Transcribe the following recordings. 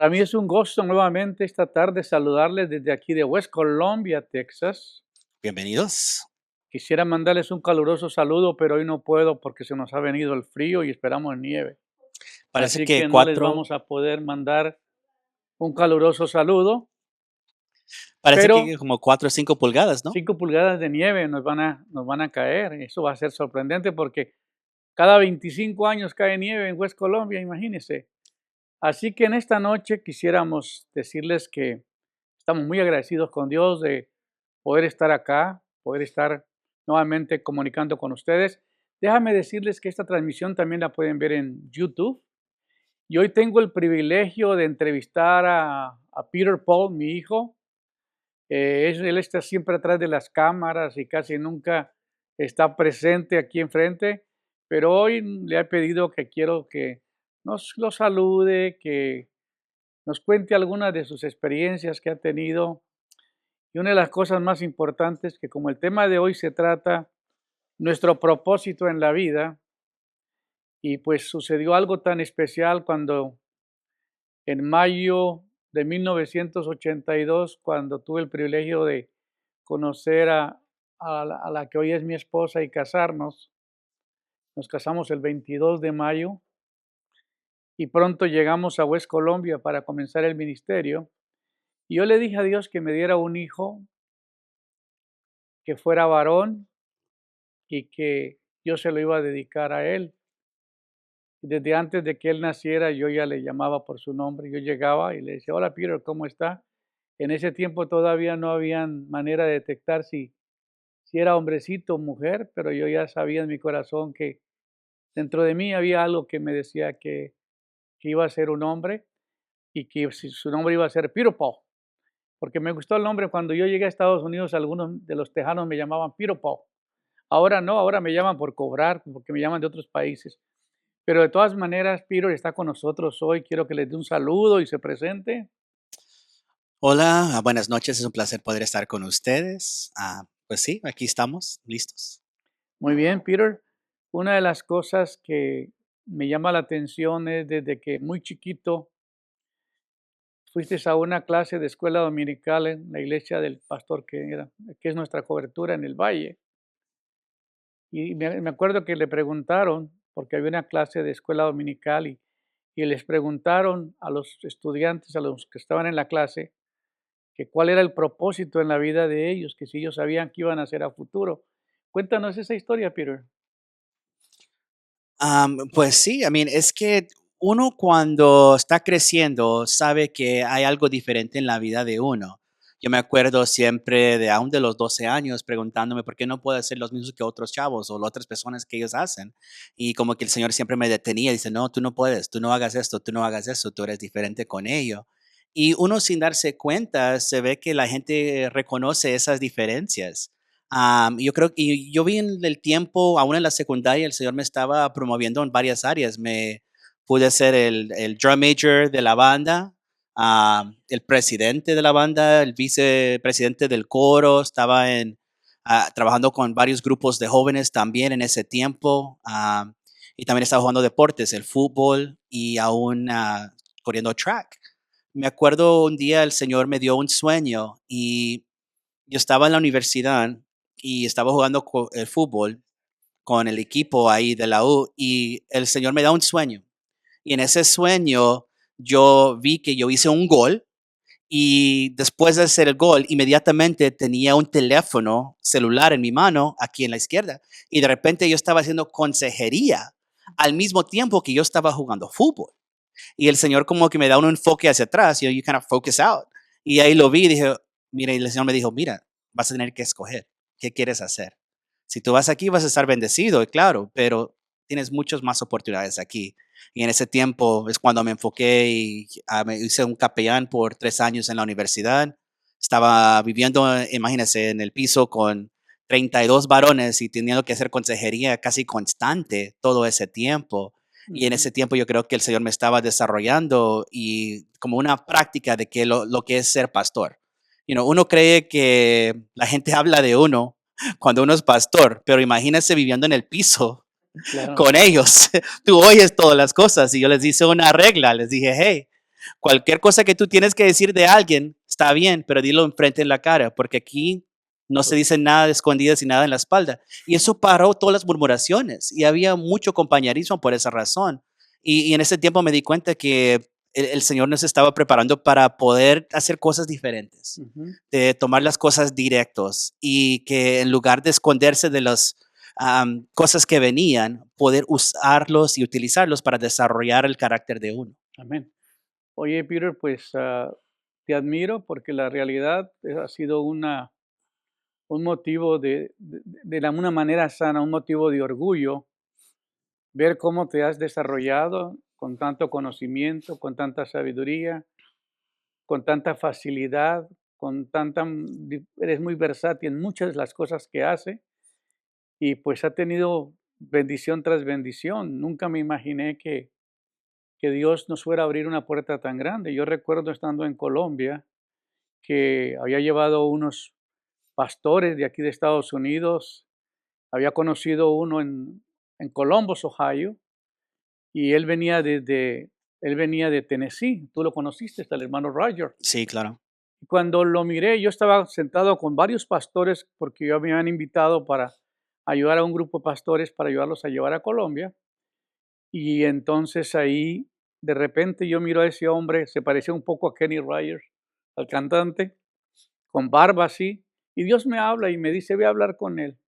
Para mí es un gozo nuevamente esta tarde saludarles desde aquí de West Columbia, Texas. Bienvenidos. Quisiera mandarles un caluroso saludo, pero hoy no puedo porque se nos ha venido el frío y esperamos nieve. Parece Así que que no les 4, vamos a poder mandar un caluroso saludo, parece pero que como 4 o 5 pulgadas, ¿no? 5 pulgadas de nieve nos van a caer. Eso va a ser sorprendente porque cada 25 años cae nieve en West Columbia, imagínense. Así que en esta noche quisiéramos decirles que estamos muy agradecidos con Dios de poder estar acá, poder estar nuevamente comunicando con ustedes. Déjame decirles que esta transmisión también la pueden ver en YouTube. Y hoy tengo el privilegio de entrevistar a Peter Paul, mi hijo. Él está siempre atrás de las cámaras y casi nunca está presente aquí enfrente, pero hoy le he pedido que quiero que nos lo salude, que nos cuente algunas de sus experiencias que ha tenido. Y una de las cosas más importantes, que como el tema de hoy se trata nuestro propósito en la vida, y pues sucedió algo tan especial cuando en mayo de 1982, cuando tuve el privilegio de conocer a la que hoy es mi esposa y casarnos. Nos casamos el 22 de mayo y pronto llegamos a West Colombia para comenzar el ministerio. Y yo le dije a Dios que me diera un hijo que fuera varón y que yo se lo iba a dedicar a él. Desde antes de que él naciera, yo ya le llamaba por su nombre. Yo llegaba y le decía: hola Peter, ¿cómo está? En ese tiempo todavía no había manera de detectar si era hombrecito o mujer, pero yo ya sabía en mi corazón que dentro de mí había algo que me decía que iba a ser un hombre y que su nombre iba a ser Peter Paul, porque me gustó el nombre. Cuando yo llegué a Estados Unidos, algunos de los tejanos me llamaban Peter Paul. Ahora no, ahora me llaman por cobrar, porque me llaman de otros países. Pero de todas maneras, Peter está con nosotros hoy. Quiero que les dé un saludo y se presente. Hola, buenas noches, es un placer poder estar con ustedes. Pues sí, aquí estamos, listos. Muy bien, Peter. Una de las cosas que me llama la atención es desde que muy chiquito fuiste a una clase de escuela dominical en la iglesia del pastor que es nuestra cobertura en el valle. Y me acuerdo que le preguntaron, porque había una clase de escuela dominical y les preguntaron a los estudiantes, a los que estaban en la clase, que cuál era el propósito en la vida de ellos, que si ellos sabían que iban a hacer a futuro. Cuéntanos esa historia, Peter. Pues sí, es que uno cuando está creciendo sabe que hay algo diferente en la vida de uno. Yo me acuerdo siempre de aún de los 12 años preguntándome por qué no puedo hacer los mismos que otros chavos o las otras personas que ellos hacen. Y como que el Señor siempre me detenía, dice, no, tú no puedes, tú no hagas esto, tú no hagas eso, tú eres diferente con ello. Y uno sin darse cuenta se ve que la gente reconoce esas diferencias. Yo creo y yo vi en el tiempo, aún en la secundaria, el Señor me estaba promoviendo en varias áreas. Me pude ser el drum major de la banda, el presidente de la banda, el vicepresidente del coro, estaba trabajando con varios grupos de jóvenes también en ese tiempo, y también estaba jugando deportes, el fútbol y aún corriendo track. Me acuerdo un día el Señor me dio un sueño y yo estaba en la universidad y estaba jugando el fútbol con el equipo ahí de la U y el Señor me da un sueño. Y en ese sueño yo vi que yo hice un gol y después de hacer el gol, inmediatamente tenía un teléfono celular en mi mano, aquí en la izquierda, y de repente yo estaba haciendo consejería al mismo tiempo que yo estaba jugando fútbol. Y el Señor como que me da un enfoque hacia atrás, you kind of focus out. Y ahí lo vi y dije, mira, y el Señor me dijo, mira, vas a tener que escoger, ¿qué quieres hacer? Si tú vas aquí vas a estar bendecido, claro, pero tienes muchas más oportunidades aquí. Y en ese tiempo es cuando me enfoqué y me hice un capellán por 3 años en la universidad. Estaba viviendo, imagínense, en el piso con 32 varones y teniendo que hacer consejería casi constante todo ese tiempo. Y en ese Ujú. tiempo yo creo que el Señor me estaba desarrollando y como una práctica de que lo que es ser pastor. Uno cree que la gente habla de uno cuando uno es pastor, pero imagínese viviendo en el piso Claro. con ellos. Tú oyes todas las cosas y yo les hice una regla, les dije, hey, Cualquier cosa que tú tienes que decir de alguien está bien, pero dilo enfrente en la cara, porque aquí no se dice nada de escondidas y nada en la espalda. Y eso paró todas las murmuraciones y había mucho compañerismo por esa razón. Y en ese tiempo me di cuenta que el Señor nos estaba preparando para poder hacer cosas diferentes, Ujú. de tomar las cosas directos y que en lugar de esconderse de las cosas que venían, poder usarlos y utilizarlos para desarrollar el carácter de uno. Amén. Oye, Peter, pues te admiro porque la realidad ha sido un motivo una manera sana, un motivo de orgullo, ver cómo te has desarrollado con tanto conocimiento, con tanta sabiduría, con tanta facilidad, eres muy versátil en muchas de las cosas que hace y pues ha tenido bendición tras bendición. Nunca me imaginé que Dios nos fuera a abrir una puerta tan grande. Yo recuerdo estando en Colombia que había llevado unos pastores de aquí de Estados Unidos, había conocido uno en Columbus, Ohio, y él venía de Tennessee. Tú lo conociste, está el hermano Roger. Sí, claro. Y cuando lo miré, yo estaba sentado con varios pastores porque ya me habían invitado para ayudar a un grupo de pastores para ayudarlos a llevar a Colombia. Y entonces ahí, de repente yo miro a ese hombre, se parecía un poco a Kenny Rogers, al cantante, con barba así, y Dios me habla y me dice, ve a hablar con él.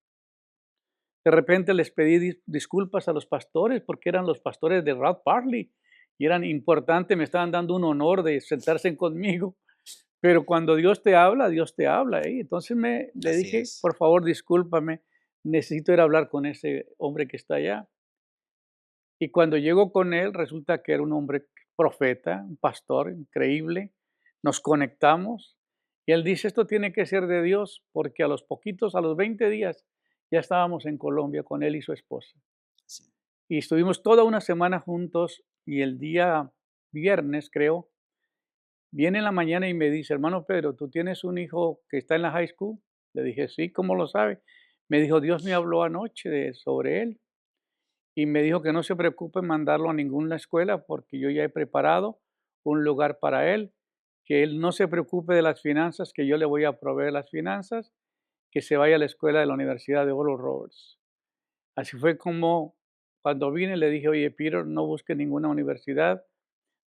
De repente les pedí disculpas a los pastores porque eran los pastores de Ralph Parley y eran importantes, me estaban dando un honor de sentarse conmigo. Pero cuando Dios te habla. Entonces le Así dije, es. por favor, discúlpame, necesito ir a hablar con ese hombre que está allá. Y cuando llego con él, resulta que era un hombre profeta, un pastor increíble. Nos conectamos y él dice, esto tiene que ser de Dios, porque a los 20 días, ya estábamos en Colombia con él y su esposa. Sí. Y estuvimos toda una semana juntos y el día viernes, creo, viene en la mañana y me dice, hermano Pedro, ¿tú tienes un hijo que está en la high school? Le dije, sí, ¿cómo lo sabe? Me dijo, Dios me habló anoche sobre él y me dijo que no se preocupe en mandarlo a ninguna escuela porque yo ya he preparado un lugar para él, que él no se preocupe de las finanzas, que yo le voy a proveer las finanzas, que se vaya a la escuela de la Universidad de Oral Roberts. Así fue como cuando vine le dije, oye, Peter, no busques ninguna universidad,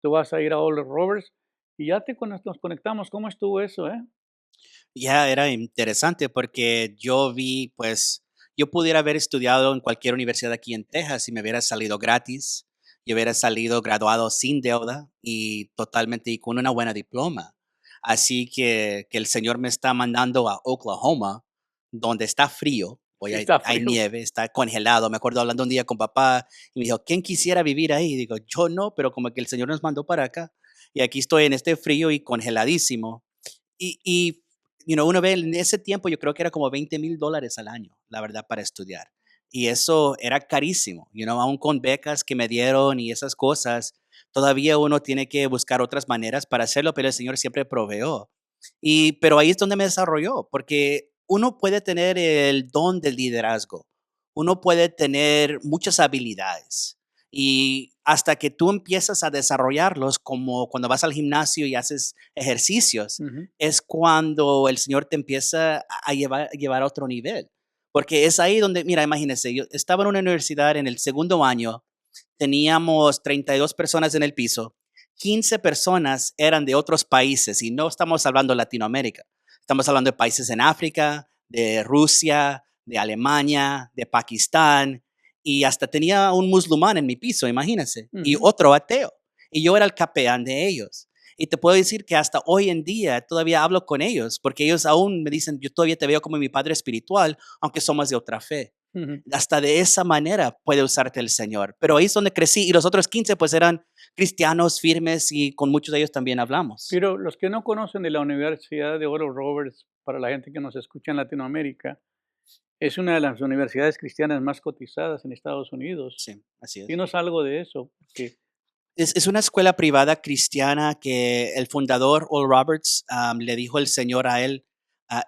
tú vas a ir a Oral Roberts y ya nos conectamos. ¿Cómo estuvo eso, eh? Ya era interesante porque yo vi, pues, yo pudiera haber estudiado en cualquier universidad aquí en Texas y me hubiera salido gratis, y hubiera salido graduado sin deuda y totalmente y con una buena diploma. Así que el Señor me está mandando a Oklahoma, donde está frío, Sí, está hay frío. nieve, está congelado. Me acuerdo hablando un día con papá y me dijo, ¿quién quisiera vivir ahí? Digo, yo no, pero como que el Señor nos mandó para acá. Y aquí estoy en este frío y congeladísimo. Y uno ve en ese tiempo, yo creo que era como $20,000 al año, la verdad, para estudiar. Y eso era carísimo, aún con becas que me dieron y esas cosas, todavía uno tiene que buscar otras maneras para hacerlo, pero el Señor siempre proveó. Pero ahí es donde me desarrolló, porque uno puede tener el don del liderazgo, uno puede tener muchas habilidades, y hasta que tú empiezas a desarrollarlos, como cuando vas al gimnasio y haces ejercicios, Ujú. es cuando el Señor te empieza a llevar a otro nivel. Porque es ahí donde, mira, imagínense, yo estaba en una universidad en el segundo año, teníamos 32 personas en el piso, 15 personas eran de otros países y no estamos hablando de Latinoamérica, estamos hablando de países en África, de Rusia, de Alemania, de Pakistán, y hasta tenía un musulmán en mi piso, imagínense, y Ujú. otro ateo, y yo era el capellán de ellos. Y te puedo decir que hasta hoy en día todavía hablo con ellos, porque ellos aún me dicen, yo todavía te veo como mi padre espiritual, aunque somos de otra fe. Ujú. Hasta de esa manera puede usarte el Señor. Pero ahí es donde crecí y los otros 15 pues eran cristianos firmes y con muchos de ellos también hablamos. Pero los que no conocen de la Universidad de Oral Roberts, para la gente que nos escucha en Latinoamérica, es una de las universidades cristianas más cotizadas en Estados Unidos. Sí, así es. Dinos algo de eso, porque Es una escuela privada cristiana que el fundador, Oral Roberts, le dijo el Señor a él,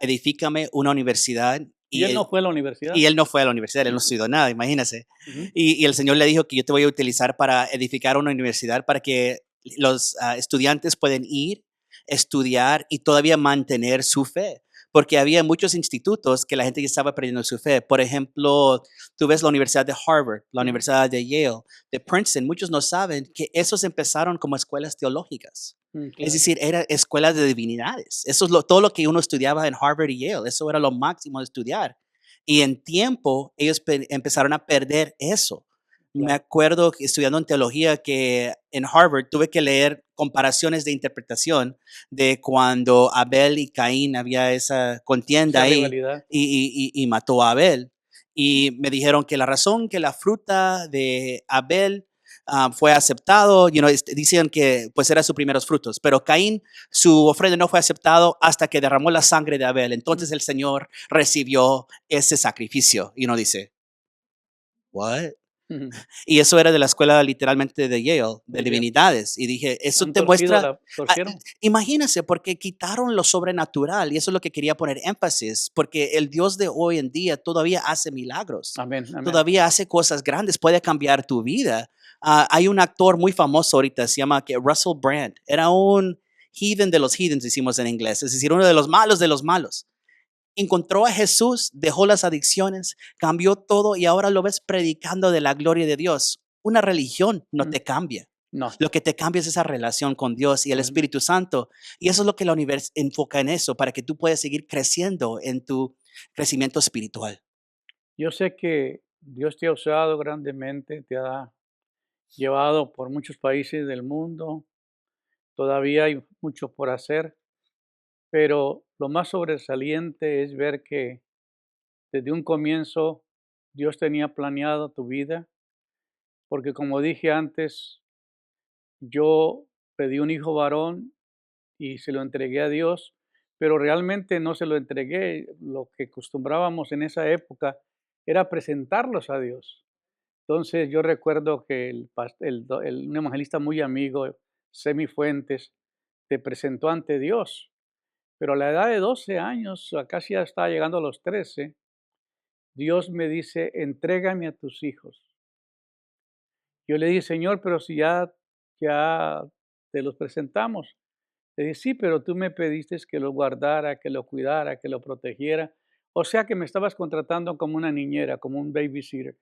edifícame una universidad. y Y él no él, fue a la universidad. y él no fue a la universidad, él no estudió nada, imagínese. Ujú. Y el Señor le dijo que yo te voy a utilizar para edificar una universidad para que los estudiantes pueden ir, estudiar y todavía mantener su fe. Porque había muchos institutos que la gente ya estaba perdiendo su fe. Por ejemplo, tú ves la Universidad de Harvard, la Ujú. Universidad de Yale, de Princeton. Muchos no saben que esos empezaron como escuelas teológicas. Es Claro. decir, era escuelas de divinidades. Eso es todo lo que uno estudiaba en Harvard y Yale. Eso era lo máximo de estudiar. Y en tiempo, ellos empezaron a perder eso. Me Claro. acuerdo que estudiando en teología que en Harvard tuve que leer comparaciones de interpretación de cuando Abel y Caín había esa contienda Esa ahí rivalidad. y mató a Abel. Y me dijeron que la razón que la fruta de Abel fue aceptado, decían que pues era sus primeros frutos, pero Caín, su ofrenda no fue aceptado hasta que derramó la sangre de Abel. Mm. Entonces el Señor recibió ese sacrificio. Y uno dice, ¿what? Ujú. Y eso era de la escuela literalmente de Yale, de De Yale. divinidades. Y dije, eso Han te torcido muestra, la torcieron. imagínense, porque quitaron lo sobrenatural y eso es lo que quería poner énfasis, porque el Dios de hoy en día todavía hace milagros, Amén, amén. todavía hace cosas grandes, puede cambiar tu vida. Hay un actor muy famoso ahorita, se llama Russell Brand, era un heathen de los heathens, decimos en inglés, es decir, uno de los malos de los malos. Encontró a Jesús, dejó las adicciones, cambió todo y ahora lo ves predicando de la gloria de Dios. Una religión no Mm. te cambia. No. Lo que te cambia es esa relación con Dios y el Amén. Espíritu Santo. Y eso es lo que la universidad enfoca en eso, para que tú puedas seguir creciendo en tu crecimiento espiritual. Yo sé que Dios te ha usado grandemente, te ha llevado por muchos países del mundo. Todavía hay mucho por hacer, pero lo más sobresaliente es ver que desde un comienzo Dios tenía planeado tu vida, porque como dije antes, yo pedí un hijo varón y se lo entregué a Dios, pero realmente no se lo entregué. Lo que acostumbrábamos en esa época era presentarlos a Dios. Entonces yo recuerdo que un evangelista muy amigo, Semi Fuentes, te presentó ante Dios, pero a la edad de 12 años, casi ya estaba llegando a los 13, Dios me dice, entrégame a tus hijos. Yo le dije, Señor, pero si ya te los presentamos. Le dije, sí, pero tú me pediste que lo guardara, que lo cuidara, que lo protegiera. O sea que me estabas contratando como una niñera, como un babysitter.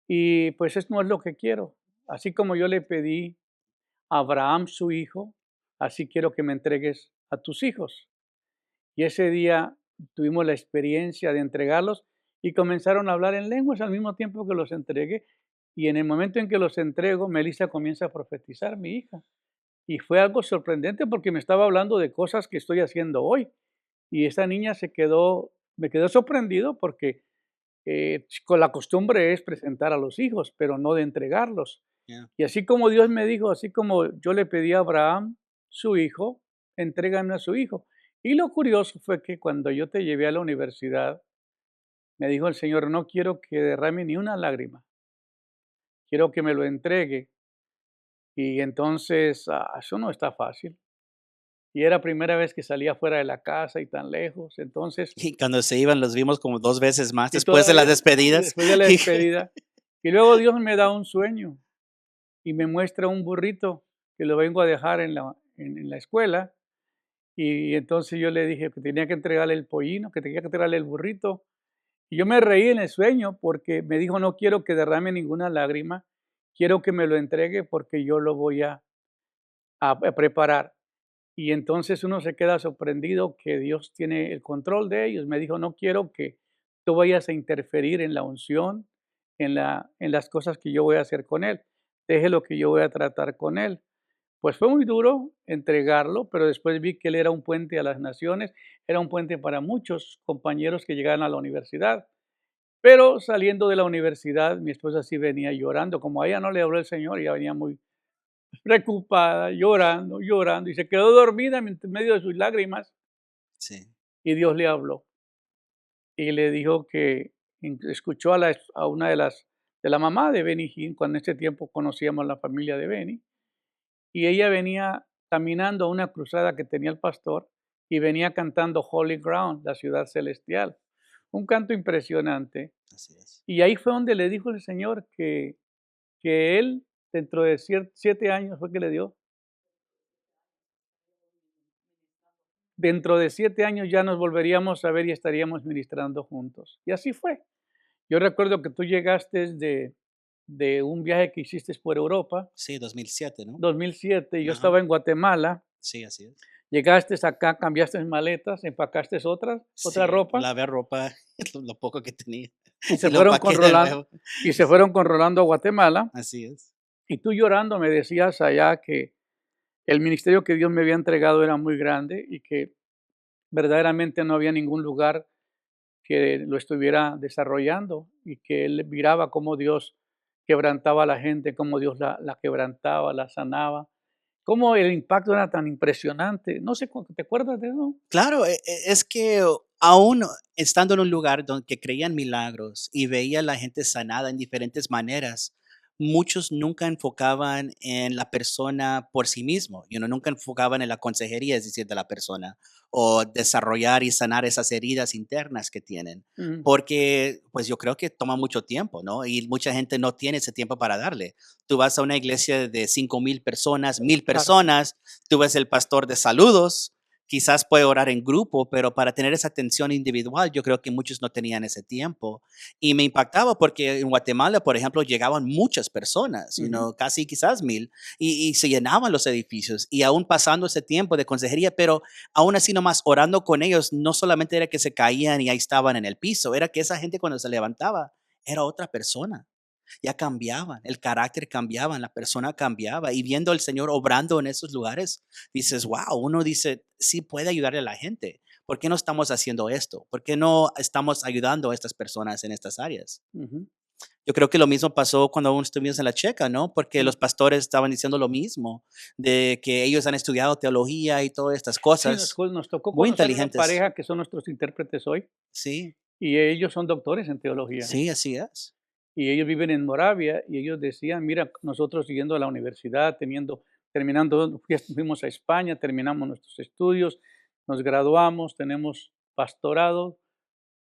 Y pues eso no es lo que quiero. Así como yo le pedí a Abraham su hijo, así quiero que me entregues a tus hijos. Y ese día tuvimos la experiencia de entregarlos y comenzaron a hablar en lenguas al mismo tiempo que los entregué. Y en el momento en que los entrego, Melissa comienza a profetizar, mi hija. Y fue algo sorprendente porque me estaba hablando de cosas que estoy haciendo hoy. Y esa niña me quedó sorprendido porque con la costumbre es presentar a los hijos, pero no de entregarlos. Yeah. Y así como Dios me dijo, así como yo le pedí a Abraham su hijo, entrégame a su hijo. Y lo curioso fue que cuando yo te llevé a la universidad, me dijo el Señor, no quiero que derrame ni una lágrima, quiero que me lo entregue. Y entonces, eso no está fácil. Y era primera vez que salía fuera de la casa y tan lejos. Entonces, Y cuando se iban, los vimos como 2 veces más y después de las todavía despedidas. después de la Y despedida. Y luego Dios me da un sueño y me muestra un burrito que lo vengo a dejar en la escuela. Y entonces yo le dije que tenía que entregarle el pollino, que tenía que entregarle el burrito. Y yo me reí en el sueño porque me dijo, no quiero que derrame ninguna lágrima, quiero que me lo entregue porque yo lo voy a preparar. Y entonces uno se queda sorprendido que Dios tiene el control de ellos. Me dijo, no quiero que tú vayas a interferir en la unción, en las cosas que yo voy a hacer con él. Deje lo que yo voy a tratar con él. Pues fue muy duro entregarlo, pero después vi que él era un puente a las naciones, era un puente para muchos compañeros que llegaban a la universidad. Pero saliendo de la universidad, mi esposa sí venía llorando, como a ella no le habló el Señor, ella venía muy preocupada, llorando, llorando, y se quedó dormida en medio de sus lágrimas, sí. y Dios le habló, y le dijo que escuchó a una de la mamá de Benny Hinn, cuando en ese tiempo conocíamos la familia de Benny, y ella venía caminando a una cruzada que tenía el pastor, y venía cantando Holy Ground, la ciudad celestial, un canto impresionante, Así es. y ahí fue donde le dijo el Señor que él, dentro de 7 años fue que le dio, dentro de 7 años ya nos volveríamos a ver y estaríamos ministrando juntos. Y así fue. Yo recuerdo que tú llegaste de un viaje que hiciste por Europa, Sí, 2007, ¿no? 2007, y yo Ajá. estaba en Guatemala. Sí, así es. Llegaste acá, cambiaste maletas, empacaste otra Sí, ropa lavé ropa, lo poco que tenía, y y se lo fueron con empaqué de Rolando nuevo. y se fueron con Rolando a Guatemala. Así es. Y tú llorando me decías allá que el ministerio que Dios me había entregado era muy grande y que verdaderamente no había ningún lugar que lo estuviera desarrollando y que él miraba cómo Dios quebrantaba a la gente, cómo Dios la quebrantaba, la sanaba, cómo el impacto era tan impresionante. No sé, ¿te acuerdas de eso? Claro, es que aún estando en un lugar donde creían milagros y veía a la gente sanada en diferentes maneras, muchos nunca enfocaban en la persona por sí mismo, nunca enfocaban en la consejería, es decir, de la persona, o desarrollar y sanar esas heridas internas que tienen, Ujú, porque pues yo creo que toma mucho tiempo, ¿no? Y mucha gente no tiene ese tiempo para darle. Tú vas a una iglesia de 5,000 personas, 1,000 claro. personas, tú ves el pastor de saludos. Quizás puede orar en grupo, pero para tener esa atención individual, yo creo que muchos no tenían ese tiempo. Y me impactaba porque en Guatemala, por ejemplo, llegaban muchas personas, Ujú, casi quizás 1,000, y se llenaban los edificios. Y aún pasando ese tiempo de consejería, pero aún así nomás orando con ellos, no solamente era que se caían y ahí estaban en el piso, era que esa gente cuando se levantaba era otra persona. Ya cambiaban, el carácter cambiaba, la persona cambiaba. Y viendo al Señor obrando en esos lugares, dices, wow, uno dice, sí puede ayudarle a la gente. ¿Por qué no estamos haciendo esto? ¿Por qué no estamos ayudando a estas personas en estas áreas? ujú, Yo creo que lo mismo pasó cuando aún estuvimos en la Checa, ¿no? Porque ujú. los pastores estaban diciendo lo mismo, de que ellos han estudiado teología y todas estas Sí, cosas, nos tocó muy conocer una inteligentes. pareja que son nuestros intérpretes hoy Sí, y ellos son doctores en teología sí, así es. y ellos viven en Moravia y ellos decían, mira, nosotros siguiendo a la universidad, terminando, fuimos a España, terminamos nuestros estudios, nos graduamos, tenemos pastorado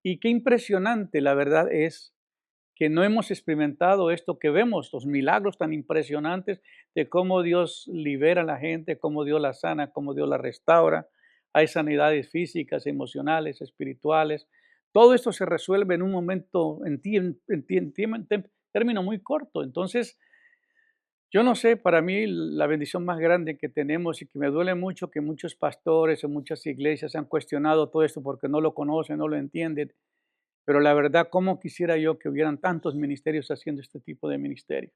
y qué impresionante la verdad es que no hemos experimentado esto que vemos, los milagros tan impresionantes de cómo Dios libera a la gente, cómo Dios la sana, cómo Dios la restaura. Hay sanidades físicas, emocionales, espirituales. Todo esto se resuelve en un momento, en término muy corto. Entonces, yo no sé, para mí la bendición más grande que tenemos y que me duele mucho que muchos pastores o muchas iglesias han cuestionado todo esto porque no lo conocen, no lo entienden, pero la verdad, cómo quisiera yo que hubieran tantos ministerios haciendo este tipo de ministerio.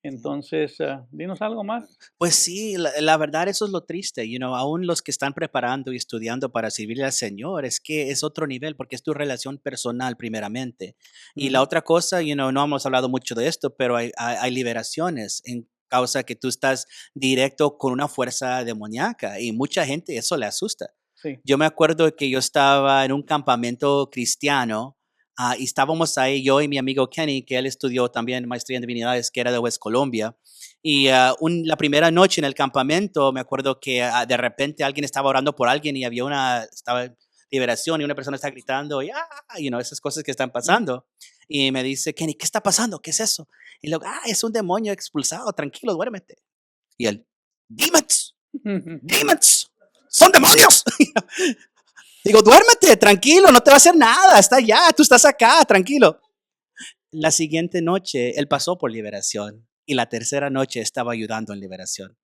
Sí. Entonces, dinos algo más. Pues sí, la verdad eso es lo triste, aún los que están preparando y estudiando para servirle al Señor, es que es otro nivel, porque es tu relación personal primeramente. Y la Ujú, otra cosa, no hemos hablado mucho de esto, pero hay liberaciones en causa que tú estás directo con una fuerza demoníaca y mucha gente eso le asusta. sí, Yo me acuerdo que yo estaba en un campamento cristiano, y estábamos ahí, yo y mi amigo Kenny, que él estudió también maestría en divinidades, que era de West Colombia. Y la primera noche en el campamento, me acuerdo que de repente alguien estaba orando por alguien y había estaba liberación y una persona está gritando y, esas cosas que están ujú, pasando. Y me dice, Kenny, ¿qué está pasando? ¿Qué es eso? Y luego, es un demonio expulsado, tranquilo, duérmete. Y él, demons, demons, son demonios. Digo, duérmete, tranquilo, no te va a hacer nada, está allá, tú estás acá, tranquilo. La siguiente noche, él pasó por liberación y la tercera noche estaba ayudando en liberación.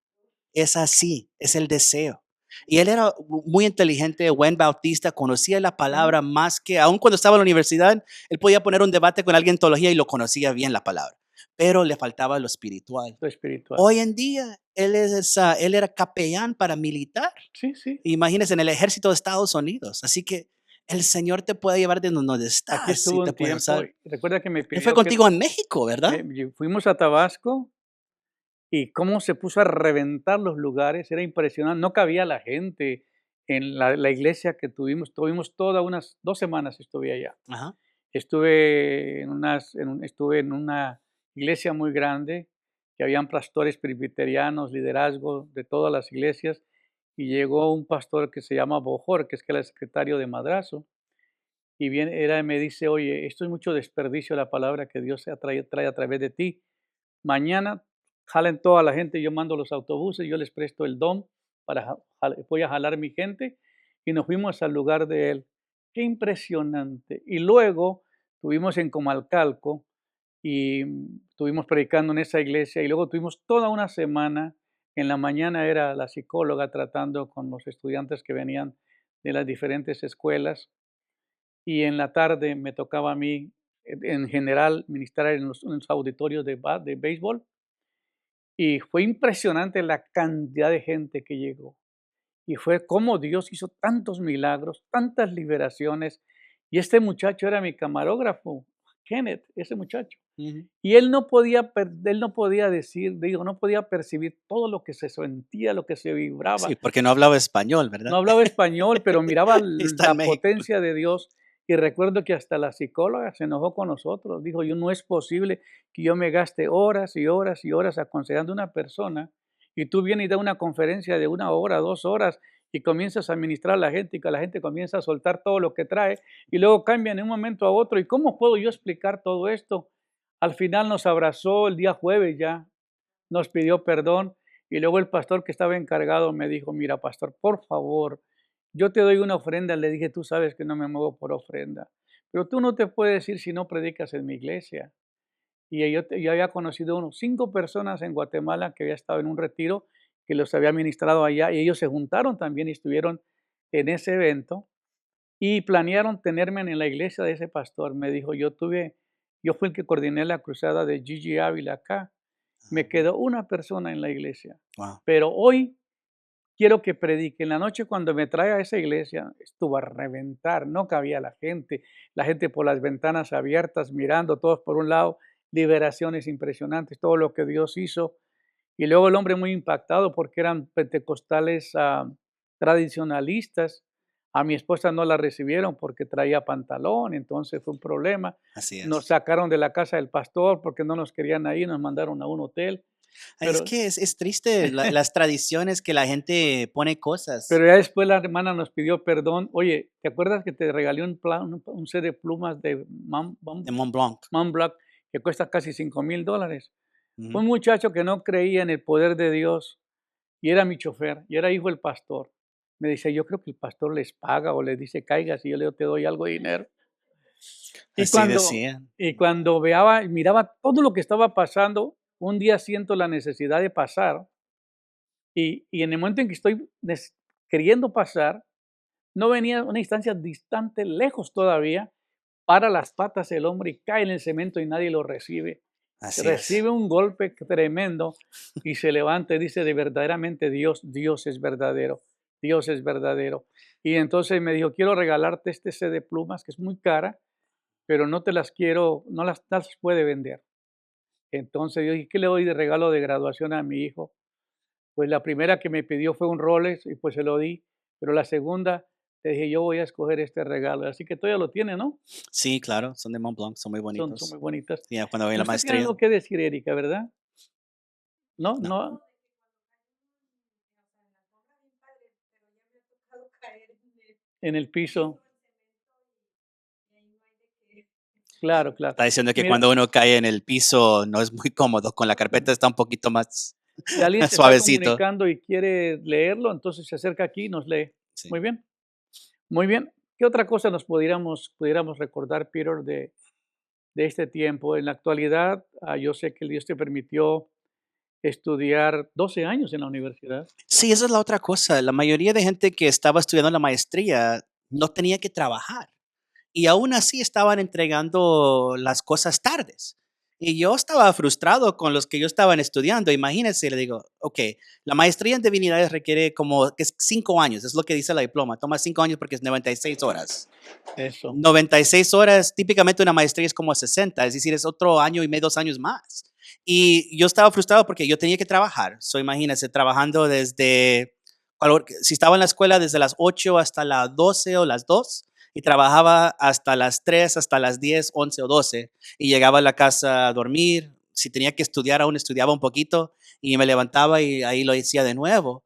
Es así, es el deseo. Y él era muy inteligente, buen bautista, conocía la ujú, palabra más que, aun cuando estaba en la universidad, él podía poner un debate con alguien en teología y lo conocía bien la palabra, pero le faltaba lo espiritual. lo espiritual. Hoy en día, él era capellán paramilitar. Sí, sí, Imagínese en el ejército de Estados Unidos. Así que el Señor te puede llevar de donde aquí estás y estuvo te un puede tiempo. usar. Y recuerda que me Él fue pidió que contigo en México, ¿verdad? fuimos a Tabasco y cómo se puso a reventar los lugares, era impresionante, no cabía la gente en la iglesia que tuvimos todas unas 2 semanas estuve allá. Ajá. Estuve en una iglesia muy grande, que habían pastores presbiterianos, liderazgo de todas las iglesias, y llegó un pastor que se llama Bojor, que es que era el secretario de Madrazo, y me dice, oye, esto es mucho desperdicio la palabra que Dios trae a través de ti. Mañana jalen toda la gente, yo mando los autobuses, yo les presto el DOM voy a jalar mi gente, y nos fuimos al lugar de él. Qué impresionante. Y luego estuvimos en Comalcalco y estuvimos predicando en esa iglesia y luego tuvimos toda una semana. En la mañana era la psicóloga tratando con los estudiantes que venían de las diferentes escuelas y en la tarde me tocaba a mí, en general, ministrar en los auditorios de béisbol y fue impresionante la cantidad de gente que llegó. Y fue como Dios hizo tantos milagros, tantas liberaciones. Y este muchacho era mi camarógrafo, Kenneth, ese muchacho. Ujú. Y él no podía decir, digo, no podía percibir todo lo que se sentía, lo que se Sí, vibraba. porque no hablaba español, No ¿verdad? hablaba español, pero miraba Está en la México. potencia de Dios. Y recuerdo que hasta la psicóloga se enojó con nosotros. Dijo, yo no es posible que yo me gaste horas y horas y horas aconsejando a una persona y tú vienes y das una conferencia de 1 hora, 2 horas y comienzas a ministrar a la gente y que la gente comienza a soltar todo lo que trae y luego cambian de un momento a otro. ¿Y cómo puedo yo explicar todo esto? Al final nos abrazó el día jueves ya, nos pidió perdón y luego el pastor que estaba encargado me dijo, mira, pastor, por favor, yo te doy una ofrenda. Le dije, tú sabes que no me muevo por ofrenda, pero tú no te puedes ir si no predicas en mi iglesia. Y yo había conocido unos 5 personas en Guatemala que había estado en un retiro, que los había ministrado allá, y ellos se juntaron también y estuvieron en ese evento, y planearon tenerme en la iglesia de ese pastor. Me dijo, yo fui el que coordiné la cruzada de Gigi Ávila acá. Me quedó una persona en la iglesia, Wow. pero hoy quiero que predique. En la noche cuando me trae a esa iglesia, estuvo a reventar, no cabía la gente por las ventanas abiertas, mirando todos por un lado, liberaciones impresionantes, todo lo que Dios hizo. Y luego el hombre muy impactado porque eran pentecostales tradicionalistas. A mi esposa no la recibieron porque traía pantalón, entonces fue un problema. Así Nos es. sacaron de la casa del pastor porque no nos querían ahí, nos mandaron a un hotel. Es Pero que es triste las tradiciones que la gente pone cosas. Pero ya después la hermana nos pidió perdón. Oye, ¿te acuerdas que te regalé un set de plumas de De Mont Blanc. Montblanc que cuesta casi $5,000? Ujú. Un muchacho que no creía en el poder de Dios y era mi chofer y era hijo del pastor. Me dice, yo creo que el pastor les paga o les dice, caigas y yo te doy algo de dinero. Y Así cuando, decían. y cuando miraba todo lo que estaba pasando, un día siento la necesidad de pasar y en el momento en que estoy queriendo pasar, no venía una instancia distante, lejos todavía, para las patas el hombre y cae en el cemento y nadie lo recibe. Así es. Recibe un golpe tremendo y se levanta y dice de verdaderamente Dios es verdadero, Dios es verdadero. Y entonces me dijo, quiero regalarte este set de plumas que es muy cara, pero no te las quiero, no las puede vender. Entonces yo dije, ¿qué le doy de regalo de graduación a mi hijo? Pues la primera que me pidió fue un Rolex y pues se lo di, pero la segunda le dije, yo voy a escoger este regalo, así que todavía lo tiene, ¿no? Sí, claro, son de Mont Blanc, son muy Son muy bonitos. bonitas. Ya cuando voy a Y la usted tiene maestría, algo que decir, Erika, ¿verdad? ¿No? no. ¿No? En el piso. Claro, claro. Está diciendo que Mira, cuando uno cae en el piso no es muy cómodo, con la carpeta está un poquito más si alguien se está suavecito. comunicando y quiere leerlo, entonces se acerca aquí y nos lee. Sí. Muy bien, muy bien. ¿Qué otra cosa nos pudiéramos recordar, Peter, de este tiempo? En la actualidad, yo sé que Dios te permitió estudiar 12 años en la universidad. Sí, esa es la otra cosa. La mayoría de gente que estaba estudiando la maestría no tenía que trabajar y aún así estaban entregando las cosas tardes. Y yo estaba frustrado con los que yo estaban estudiando. Imagínense, le digo, ok, la maestría en divinidades requiere como que es 5 años, es lo que dice la diploma. Toma 5 años porque es 96 horas. Eso. 96 horas, típicamente una maestría es como 60, es decir, es otro año y medio, 2 años más. Y yo estaba frustrado porque yo tenía que trabajar. So, imagínense, trabajando si estaba en la escuela desde las 8 hasta las 12 o las 2, y trabajaba hasta las 3, hasta las 10, 11 o 12, y llegaba a la casa a dormir. Si tenía que estudiar, aún estudiaba un poquito, y me levantaba y ahí lo hacía de nuevo.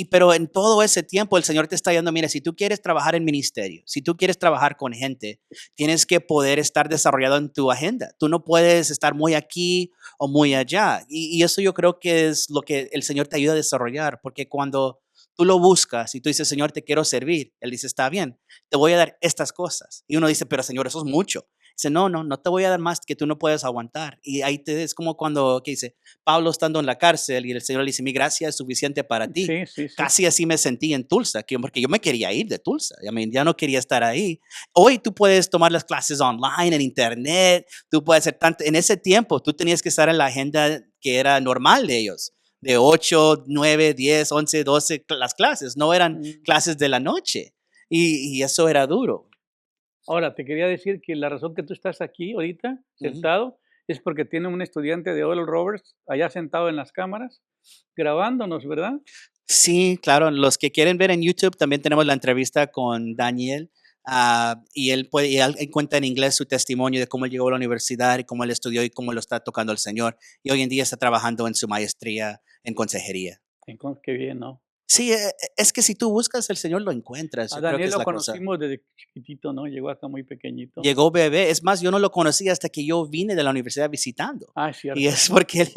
Pero en todo ese tiempo el Señor te está diciendo, mira, si tú quieres trabajar en ministerio, si tú quieres trabajar con gente, tienes que poder estar desarrollado en tu agenda. Tú no puedes estar muy aquí o muy allá. Y eso yo creo que es lo que el Señor te ayuda a desarrollar, porque cuando tú lo buscas y tú dices, Señor, te quiero servir. Él dice, está bien, te voy a dar estas cosas. Y uno dice, pero Señor, eso es mucho. Dice, no, no, no te voy a dar más que tú no puedes aguantar. Y ahí te es como cuando, ¿qué dice? Pablo estando en la cárcel y el Señor le dice, mi gracia es suficiente para ti. Sí, sí, sí. Casi así me sentí en Tulsa, porque yo me quería ir de Tulsa. Ya no quería estar ahí. Hoy tú puedes tomar las clases online, en internet, tú puedes hacer tanto. En ese tiempo tú tenías que estar en la agenda que era normal de ellos, de 8, 9, 10, 11, 12 las clases, no eran Mm. clases de la noche. Y eso era duro. Ahora, te quería decir que la razón que tú estás aquí ahorita, Ujú. sentado, es porque tiene un estudiante de Oral Roberts allá sentado en las cámaras, grabándonos, ¿verdad? Sí, claro, los que quieren ver en YouTube también tenemos la entrevista con Daniel. Él cuenta en inglés su testimonio de cómo él llegó a la universidad y cómo él estudió y cómo lo está tocando el Señor. Y hoy en día está trabajando en su maestría en consejería. Qué bien, ¿no? Sí, es que si tú buscas el Señor lo encuentras, A yo creo que Daniel es lo la cosa. conocimos desde chiquitito, ¿no? Llegó acá muy pequeñito. Llegó bebé, es más, yo no lo conocí hasta que yo vine de la universidad visitando. Ah, es Y cierto. es porque él,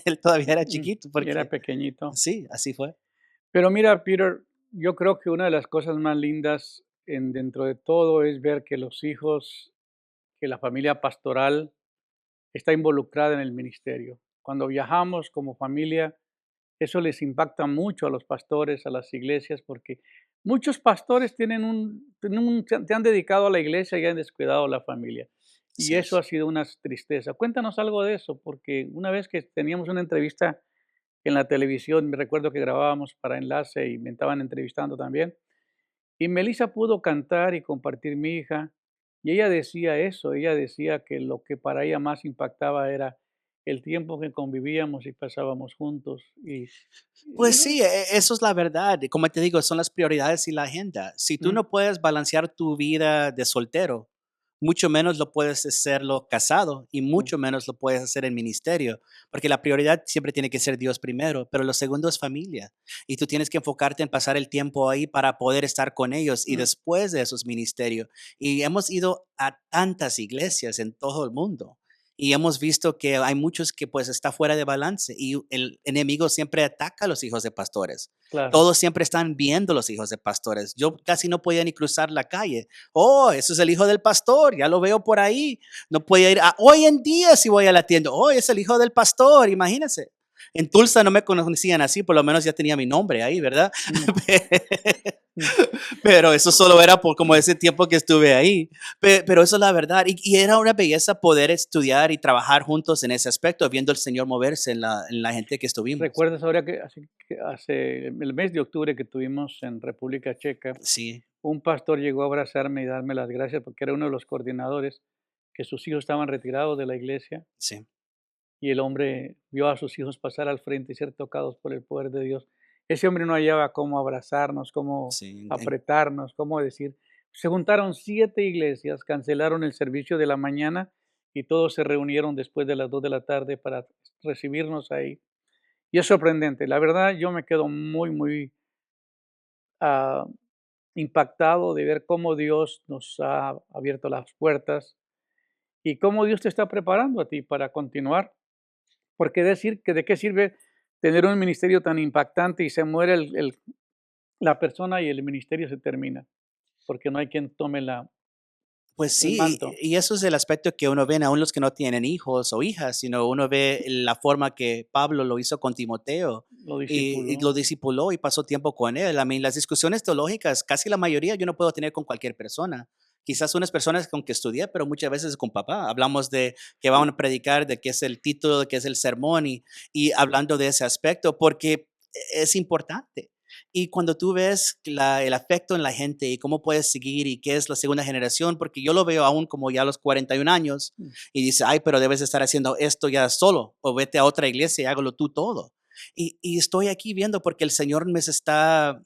él todavía era Mm, chiquito, y era porque pequeñito. sí, así fue. Pero mira, Peter, yo creo que una de las cosas más lindas dentro de todo es ver que los hijos, que la familia pastoral está involucrada en el ministerio. Cuando viajamos como familia, eso les impacta mucho a los pastores, a las iglesias, porque muchos pastores se han dedicado a la iglesia y han descuidado a la familia. Y Así eso ha es. sido una tristeza. Cuéntanos algo de eso, porque una vez que teníamos una entrevista en la televisión, me recuerdo que grabábamos para Enlace y me estaban entrevistando también, y Melissa pudo cantar y compartir mi hija, y ella decía eso, ella decía que lo que para ella más impactaba era el tiempo que convivíamos y pasábamos juntos. Y Pues no, sí, eso es la verdad. Y como te digo, son las prioridades y la agenda. Si tú mm, no puedes balancear tu vida de soltero, mucho menos lo puedes hacerlo casado y mm, mucho menos lo puedes hacer en ministerio, porque la prioridad siempre tiene que ser Dios primero, pero lo segundo es familia. Y tú tienes que enfocarte en pasar el tiempo ahí para poder estar con ellos y mm, después de eso es ministerio. Y hemos ido a tantas iglesias en todo el mundo. Y hemos visto que hay muchos que pues está fuera de balance y el enemigo siempre ataca a los hijos de pastores. claro. Todos siempre están viendo los hijos de pastores. Yo casi no podía ni cruzar la calle. Oh, eso es el hijo del pastor, ya lo veo por ahí. No podía ir. Hoy en día si voy a la tienda, oh, es el hijo del pastor, imagínense. En Tulsa no me conocían así, por lo menos ya tenía mi nombre ahí, ¿verdad? Mm, mm. Pero eso solo era por como ese tiempo que estuve ahí. Pero eso es la verdad. Y era una belleza poder estudiar y trabajar juntos en ese aspecto, viendo al Señor moverse en la gente que estuvimos. ¿Recuerdas ahora que hace el mes de octubre que tuvimos en República Checa, Sí, un pastor llegó a abrazarme y darme las gracias porque era uno de los coordinadores, que sus hijos estaban retirados de la iglesia sí, y el hombre vio a sus hijos pasar al frente y ser tocados por el poder de Dios? Ese hombre no hallaba cómo abrazarnos, cómo sí. apretarnos, cómo decir. Se juntaron 7 iglesias, cancelaron el servicio de la mañana y todos se reunieron después de las 2 de la tarde para recibirnos ahí. Y es sorprendente. La verdad, yo me quedo muy, muy ah, impactado de ver cómo Dios nos ha abierto las puertas y cómo Dios te está preparando a ti para continuar. Porque decir que de qué sirve tener un ministerio tan impactante y se muere la persona y el ministerio se termina, porque no hay quien tome Pues el sí, manto, y eso es el aspecto que uno ve, aún los que no tienen hijos o hijas, sino uno ve la forma que Pablo lo hizo con Timoteo lo y discípulo. lo discipuló y pasó tiempo con él. A mí, las discusiones teológicas, casi la mayoría yo no puedo tener con cualquier persona. Quizás unas personas con que estudié, pero muchas veces con papá. Hablamos de que van a predicar, de qué es el título, de qué es el sermón y hablando de ese aspecto, porque es importante. Y cuando tú ves el afecto en la gente y cómo puedes seguir y qué es la segunda generación, porque yo lo veo aún como ya a los 41 años Mm, y dice, ay, pero debes estar haciendo esto ya solo o vete a otra iglesia y hágalo tú todo. Y estoy aquí viendo porque el Señor me está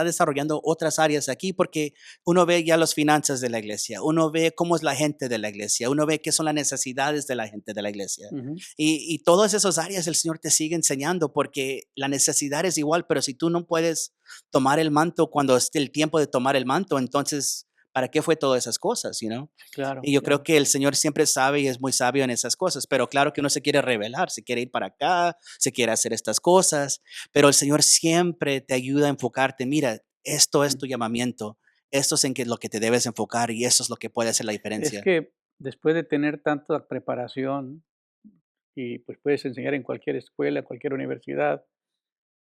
desarrollando otras áreas aquí porque uno ve ya las finanzas de la iglesia, uno ve cómo es la gente de la iglesia, uno ve qué son las necesidades de la gente de la iglesia. ujú. Y todas esas áreas el Señor te sigue enseñando porque la necesidad es igual, pero si tú no puedes tomar el manto cuando esté el tiempo de tomar el manto, entonces ¿para qué fue todas esas cosas, Claro, Y yo creo claro. que el Señor siempre sabe y es muy sabio en esas cosas, pero claro que uno se quiere revelar, se quiere ir para acá, se quiere hacer estas cosas, pero el Señor siempre te ayuda a enfocarte, mira, esto es Mm. tu llamamiento, esto es en que lo que te debes enfocar y eso es lo que puede hacer la Es diferencia. que después de tener tanta preparación y, pues, puedes enseñar en cualquier escuela, cualquier universidad,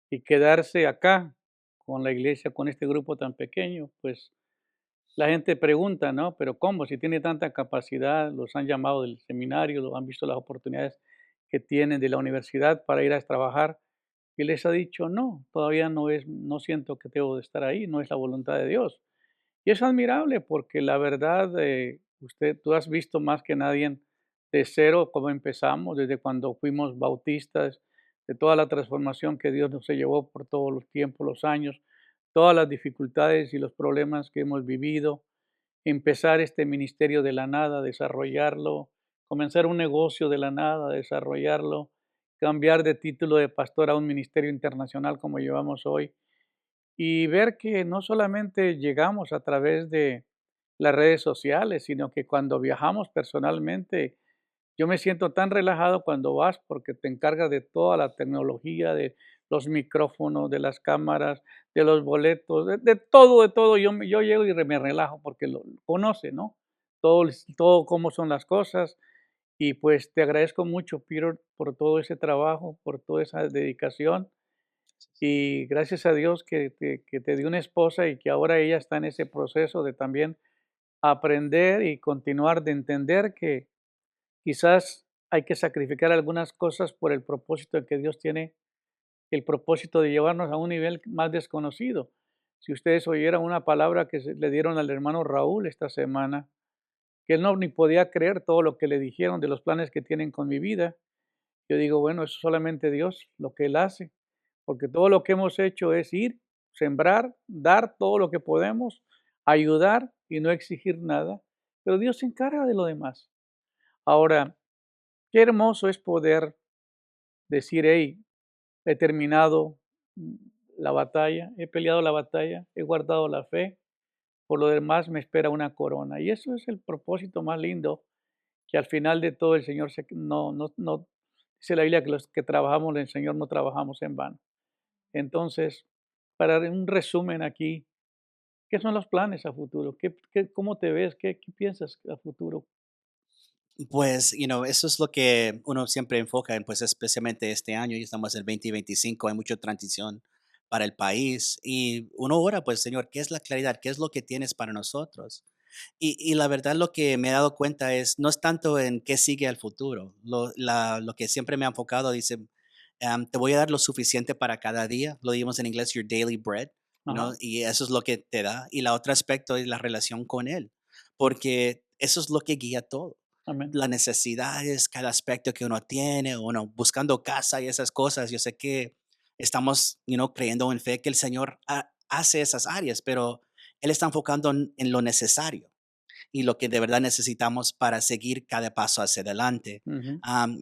y quedarse acá con la iglesia, con este grupo tan pequeño, pues, la gente pregunta, ¿no? Pero ¿cómo? Si tiene tanta capacidad, los han llamado del seminario, lo han visto las oportunidades que tienen de la universidad para ir a trabajar y les ha dicho, no, todavía no siento que debo de estar ahí, no es la voluntad de Dios. Y es admirable porque la verdad, tú has visto más que nadie de cero cómo empezamos, desde cuando fuimos bautistas, de toda la transformación que Dios nos se llevó por todos los tiempos, los años, todas las dificultades y los problemas que hemos vivido, empezar este ministerio de la nada, desarrollarlo, comenzar un negocio de la nada, desarrollarlo, cambiar de título de pastor a un ministerio internacional como llevamos hoy y ver que no solamente llegamos a través de las redes sociales, sino que cuando viajamos personalmente, yo me siento tan relajado cuando vas porque te encargas de toda la tecnología, de los micrófonos, de las cámaras, de los boletos, de todo, de todo. Yo llego y me relajo porque lo conoce, ¿no? Todo cómo son las cosas. Y pues te agradezco mucho, Peter, por todo ese trabajo, por toda esa dedicación. Y gracias a Dios que te dio una esposa y que ahora ella está en ese proceso de también aprender y continuar de entender que quizás hay que sacrificar algunas cosas por el propósito que Dios tiene, el propósito de llevarnos a un nivel más desconocido. Si ustedes oyeran una palabra que le dieron al hermano Raúl esta semana, que él no ni podía creer todo lo que le dijeron de los planes que tienen con mi vida. Yo digo, bueno, eso solamente Dios, lo que Él hace, porque todo lo que hemos hecho es ir, sembrar, dar todo lo que podemos, ayudar y no exigir nada, pero Dios se encarga de lo demás. Ahora, qué hermoso es poder decir, hey, he terminado la batalla, he peleado la batalla, he guardado la fe, por lo demás me espera una corona. Y eso es el propósito más lindo, que al final de todo el Señor no, dice la Biblia que los que trabajamos en el Señor no trabajamos en vano. Entonces, para dar un resumen aquí, ¿qué son los planes a futuro? ¿Cómo te ves? ¿Qué piensas a futuro? Pues, eso es lo que uno siempre enfoca en, pues, especialmente este año, ya estamos en el 2025, hay mucha transición para el país y uno ora, pues, Señor, ¿qué es la claridad? ¿Qué es lo que tienes para nosotros? Y la verdad lo que me he dado cuenta es, no es tanto en qué sigue al futuro, lo que siempre me ha enfocado, dice, te voy a dar lo suficiente para cada día, lo digamos en inglés, your daily bread, Ajá, y eso es lo que te da. Y la otra aspecto es la relación con Él, porque eso es lo que guía todo. amén. Las necesidades, cada aspecto que uno tiene, uno buscando casa y esas cosas. Yo sé que estamos, creyendo en fe que el Señor hace esas áreas, pero Él está enfocando en lo necesario y lo que de verdad necesitamos para seguir cada paso hacia adelante. Ujú.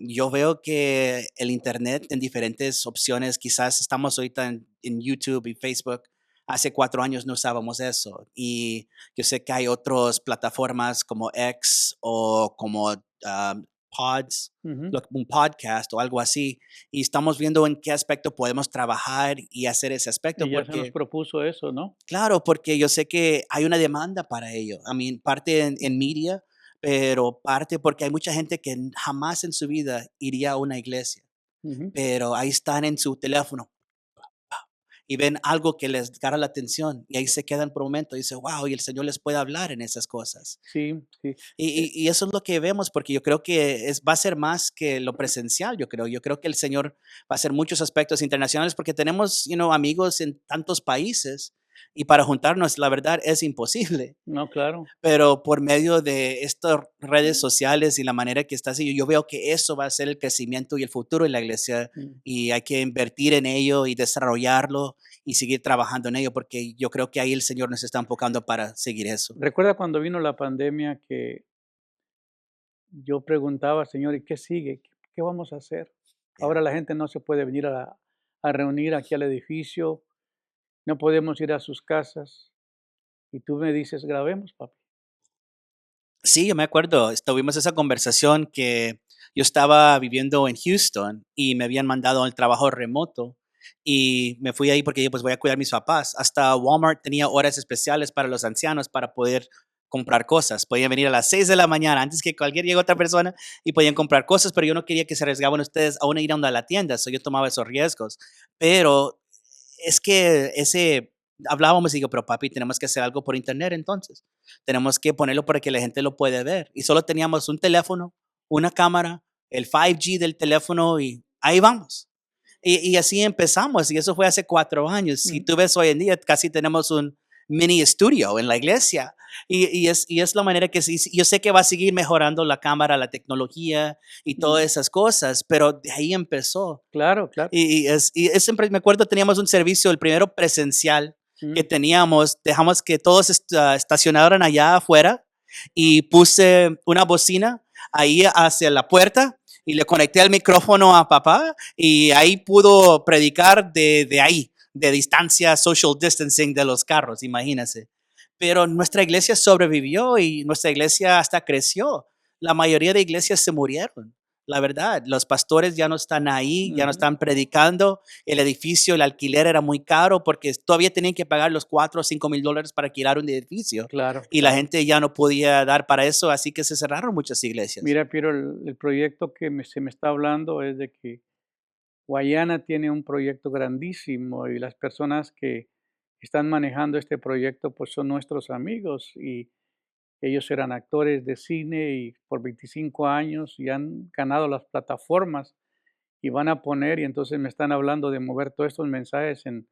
Yo veo que el Internet en diferentes opciones, quizás estamos ahorita en YouTube y Facebook. Hace 4 años no usábamos eso. Y yo sé que hay otras plataformas como X o como Pods, Ujú. un podcast o algo así. Y estamos viendo en qué aspecto podemos trabajar y hacer ese aspecto, Y ya se nos porque propuso eso, ¿no? claro, porque yo sé que hay una demanda para ello. Parte en media, pero parte porque hay mucha gente que jamás en su vida iría a una iglesia, Ujú. pero ahí están en su teléfono y ven algo que les agarra la atención y ahí se quedan por un momento y dicen, wow, y el Señor les puede hablar en esas cosas. Sí, sí. Y, Eh, y eso es lo que vemos, porque yo creo que va a ser más que lo presencial, yo creo. Yo creo que el Señor va a hacer muchos aspectos internacionales porque tenemos, amigos en tantos países y para juntarnos, la verdad, es imposible. no, claro. Pero por medio de estas redes sociales y la manera que está así, yo veo que eso va a ser el crecimiento y el futuro de la iglesia Mm. y hay que invertir en ello y desarrollarlo y seguir trabajando en ello porque yo creo que ahí el Señor nos está enfocando para seguir eso. Recuerda cuando vino la pandemia que yo preguntaba, Señor, ¿y qué sigue? ¿Qué vamos a hacer? Yeah. Ahora la gente no se puede venir a reunir aquí al edificio, no podemos ir a sus casas. y tú me dices, grabemos, papi. Sí, yo me acuerdo, tuvimos esa conversación que yo estaba viviendo en Houston y me habían mandado al trabajo remoto y me fui ahí porque yo pues voy a cuidar a mis papás. Hasta Walmart tenía horas especiales para los ancianos para poder comprar cosas. Podían venir a las 6 de la mañana antes que cualquier llegue otra persona y podían comprar cosas, pero yo no quería que se arriesgaban ustedes a ir a la tienda, so yo tomaba esos riesgos. Pero es que hablábamos y digo, pero papi, tenemos que hacer algo por internet entonces. Tenemos que ponerlo para que la gente lo pueda ver. Y solo teníamos un teléfono, una cámara, el 5G del teléfono y ahí vamos. Y así empezamos y eso fue hace 4 años. Si Mm, tú ves hoy en día, casi tenemos un mini estudio en la iglesia. Y es la manera que yo sé que va a seguir mejorando la cámara, la tecnología y todas mm, esas cosas, pero de ahí empezó. claro, claro. Y siempre me acuerdo, teníamos un servicio, el primero presencial que Mm, teníamos, dejamos que todos estacionaran allá afuera y puse una bocina ahí hacia la puerta y le conecté el micrófono a papá y ahí pudo predicar de ahí, de distancia, social distancing de los carros, imagínense. Pero nuestra iglesia sobrevivió y nuestra iglesia hasta creció. La mayoría de iglesias se murieron. La verdad, los pastores ya no están ahí, ya no ujú, están predicando. El edificio, el alquiler era muy caro porque todavía tenían que pagar los $4 o $5,000 para alquilar un edificio claro, y la claro. gente ya no podía dar para eso, así que se cerraron muchas iglesias. Mira, Piero, el proyecto que se me está hablando es de que Guayana tiene un proyecto grandísimo y las personas que están manejando este proyecto pues son nuestros amigos y ellos eran actores de cine y por 25 años y han ganado las plataformas y van a poner y entonces me están hablando de mover todos estos mensajes en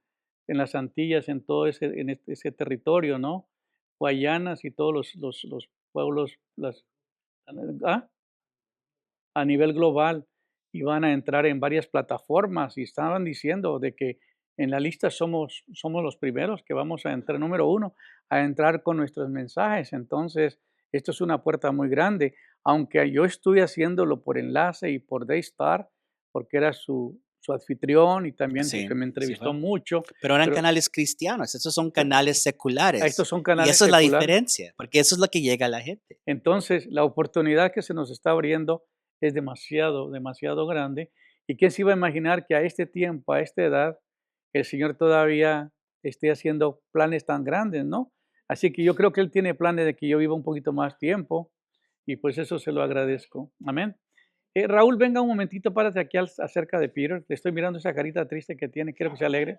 las Antillas, en todo ese territorio, ¿no? Guayanas y todos los pueblos, ¿ah? A nivel global y van a entrar en varias plataformas y estaban diciendo de que en la lista somos los primeros que vamos a entrar, número uno, a entrar con nuestros mensajes. Entonces, esto es una puerta muy grande, aunque yo estuve haciéndolo por enlace y por Daystar, porque era su anfitrión y también porque Sí, me sí entrevistó fue. mucho, Pero eran pero canales cristianos, esos son pero canales seculares. estos son Y canales eso es la seculares. diferencia, porque eso es lo que llega a la gente. Entonces, la oportunidad que se nos está abriendo es demasiado, demasiado grande. ¿Y quién se iba a imaginar que a este tiempo, a esta edad, el Señor todavía esté haciendo planes tan grandes, ¿no? Así que yo creo que Él tiene planes de que yo viva un poquito más tiempo y pues eso se lo agradezco. Amén. Raúl, venga un momentito, párate aquí acerca de Peter. Le estoy mirando esa carita triste que tiene, quiero que se alegre.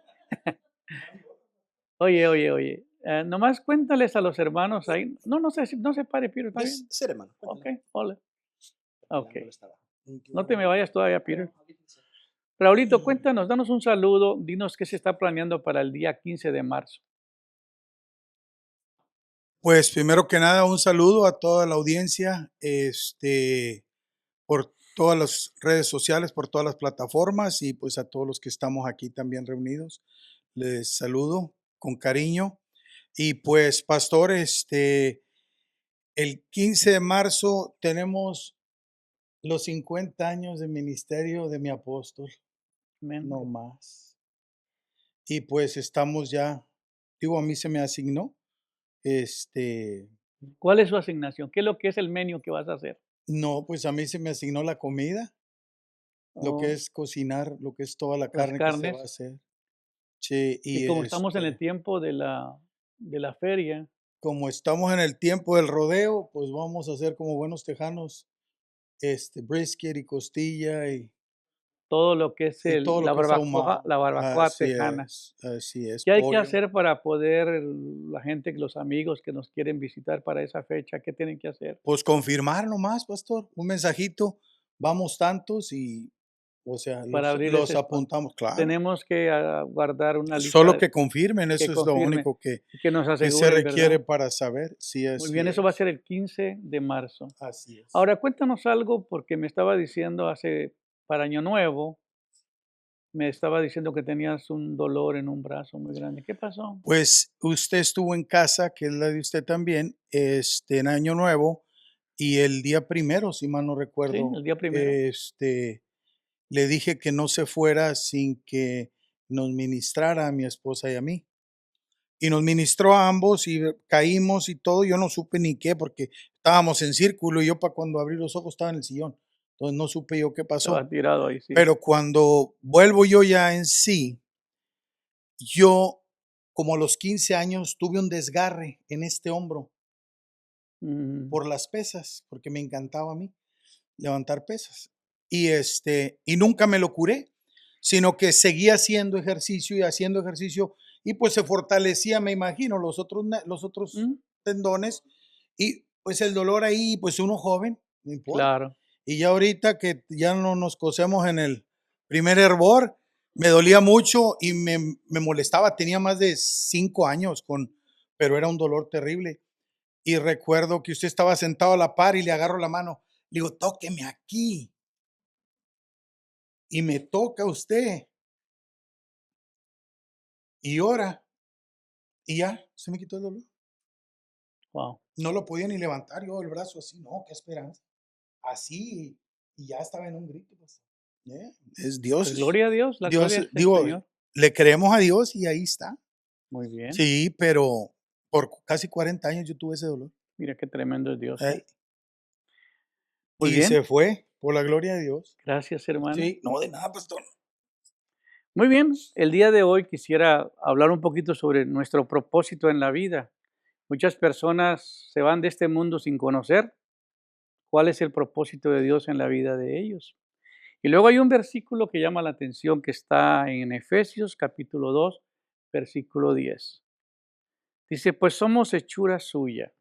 Oye, oye, oye, nomás cuéntales a los hermanos ahí. No, no se pare, Peter, ¿está bien? Sí, hermano, Ok, cuéntale. hola. Ok. Mirándolo estaba. No te me vayas todavía, Peter. Raulito, cuéntanos, danos un saludo, dinos qué se está planeando para el día 15 de marzo. Pues primero que nada, un saludo a toda la audiencia, por todas las redes sociales, por todas las plataformas y pues a todos los que estamos aquí también reunidos. Les saludo con cariño. Y pues, pastor, el 15 de marzo tenemos los 50 años de ministerio de mi apóstol, Amén. no más. Y pues estamos ya, digo, a mí se me asignó, este, ¿Cuál es su asignación? ¿Qué es lo que es el menú que vas a hacer? no, pues a mí se me asignó la comida, lo que Oh, es cocinar, lo que es toda la las carne que se va a carnes. hacer. Sí, Y y como estamos en el tiempo de la feria, como estamos en el tiempo del rodeo, pues vamos a hacer como buenos tejanos, brisket y costilla todo lo que es y todo lo la que es barbacoa, ahumado. la barbacoa tejana. Así es, ¿Qué hay que pollo. hacer para poder, la gente, los amigos que nos quieren visitar para esa fecha, qué tienen que hacer? Pues confirmar nomás, pastor, un mensajito, vamos tantos y, o sea, Para abrir ese los espacio. apuntamos, claro. Tenemos que guardar una lista Solo que confirmen, que eso es lo confirme único y que nos que se aseguren, ¿verdad? requiere para saber si Muy así bien, eso va a es. ser el 15 de marzo. Así es. Ahora cuéntanos algo, porque me estaba diciendo para Año Nuevo, me estaba diciendo que tenías un dolor en un brazo muy grande. ¿Qué pasó? Pues usted estuvo en casa, que es la de usted también, en Año Nuevo y el día primero, si mal no Sí, recuerdo, el día primero. le dije que no se fuera sin que nos ministrara a mi esposa y a mí. y nos ministró a ambos y caímos y todo. Yo no supe ni qué porque estábamos en círculo y yo para cuando abrí los ojos estaba en el sillón. Entonces no supe yo qué Estaba pasó. tirado ahí, sí. Pero cuando vuelvo yo ya en sí, yo como a los 15 años tuve un desgarre en este hombro Mm, por las pesas, porque me encantaba a mí levantar pesas. Y nunca me lo curé, sino que seguía haciendo ejercicio y haciendo ejercicio y pues se fortalecía, me imagino, los otros mm, tendones y pues el dolor ahí, pues uno joven, no importa. claro. Y ya ahorita que ya no nos cosemos en el primer hervor, me dolía mucho y me molestaba, tenía más de 5 años pero era un dolor terrible. Y recuerdo que usted estaba sentado a la par y le agarro la mano. Le digo, tóqueme aquí. Y me toca usted. Y ora. Y ya, se me quitó el dolor. Wow. No lo podía ni levantar yo el brazo así. No, qué esperanza. Así. Y ya estaba en un grito. Pues. Es Pues Dios. gloria a Dios, la gloria Dios, es del digo, Señor. le creemos a Dios y ahí está. Muy bien. Sí, pero por casi 40 años yo tuve ese dolor. Mira qué tremendo es Dios, ¿eh? Eh, Muy y bien. se fue, por la gloria de Dios. Gracias, hermano. Sí, no de nada, pastor. Muy bien. El día de hoy quisiera hablar un poquito sobre nuestro propósito en la vida. Muchas personas se van de este mundo sin conocer cuál es el propósito de Dios en la vida de ellos. Y luego hay un versículo que llama la atención que está en Efesios capítulo 2, versículo 10. Dice, pues somos hechura suya,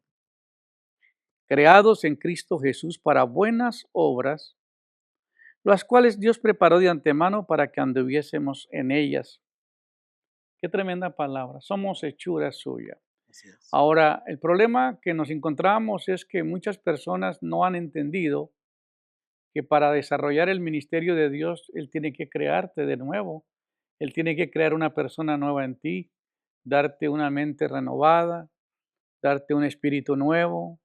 creados en Cristo Jesús para buenas obras, las cuales Dios preparó de antemano para que anduviésemos en ellas. Qué tremenda palabra, somos hechura suya. Así es. Ahora, el problema que nos encontramos es que muchas personas no han entendido que para desarrollar el ministerio de Dios, Él tiene que crearte de nuevo. Él tiene que crear una persona nueva en ti, darte una mente renovada, darte un espíritu nuevo,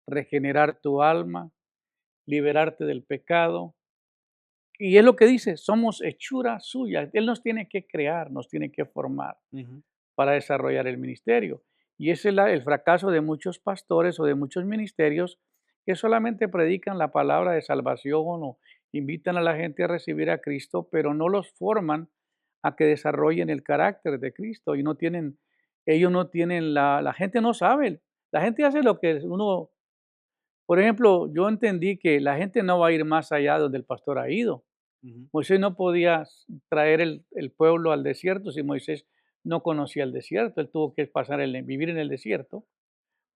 regenerar tu alma, liberarte del pecado. Y es lo que dice, somos hechura suya. Él nos tiene que crear, nos tiene que formar Ujú. para desarrollar el ministerio. Y ese es el fracaso de muchos pastores o de muchos ministerios que solamente predican la palabra de salvación o invitan a la gente a recibir a Cristo, pero no los forman a que desarrollen el carácter de Cristo y no tienen, ellos no tienen, la gente no sabe, la gente hace lo que uno, por ejemplo, yo entendí que la gente no va a ir más allá donde el pastor ha ido. Ujú. Moisés no podía traer el pueblo al desierto si Moisés no conocía el desierto. Él tuvo que vivir en el desierto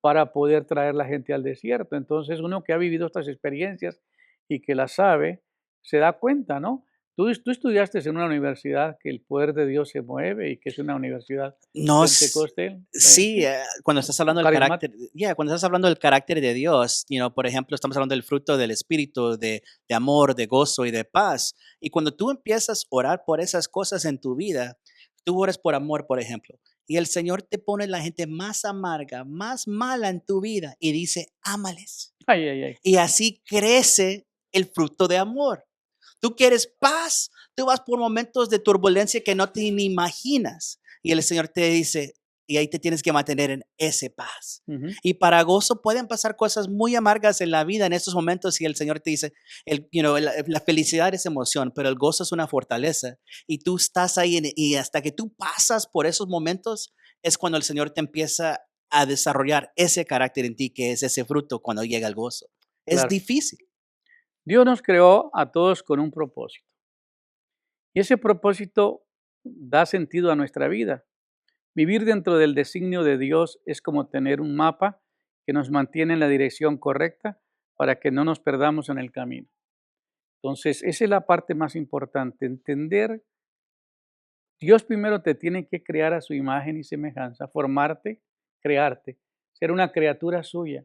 para poder traer la gente al desierto. Entonces, uno que ha vivido estas experiencias y que las sabe, se da cuenta, ¿no? Tú estudiaste en una universidad que el poder de Dios se mueve y que es una universidad No, pentecostal, sí, sí, cuando estás o hablando del carismática. carácter, cuando estás hablando del carácter de Dios, por ejemplo, estamos hablando del fruto del Espíritu, de amor, de gozo y de paz. Y cuando tú empiezas a orar por esas cosas en tu vida, tú oras por amor, por ejemplo, y el Señor te pone la gente más amarga, más mala en tu vida y dice, ámales. Ay, ay, ay. Y así crece el fruto de amor. Tú quieres paz, tú vas por momentos de turbulencia que no te ni imaginas. Y el Señor te dice, y ahí te tienes que mantener en ese paz. Ujú, Y para gozo pueden pasar cosas muy amargas en la vida en estos momentos y el Señor te dice, la felicidad es emoción, pero el gozo es una fortaleza. Y tú estás ahí y hasta que tú pasas por esos momentos es cuando el Señor te empieza a desarrollar ese carácter en ti, que es ese fruto cuando llega el gozo. Es claro. difícil. Dios nos creó a todos con un propósito. Y ese propósito da sentido a nuestra vida. Vivir dentro del designio de Dios es como tener un mapa que nos mantiene en la dirección correcta para que no nos perdamos en el camino. Entonces, esa es la parte más importante, entender, Dios primero te tiene que crear a su imagen y semejanza, formarte, crearte, ser una criatura suya.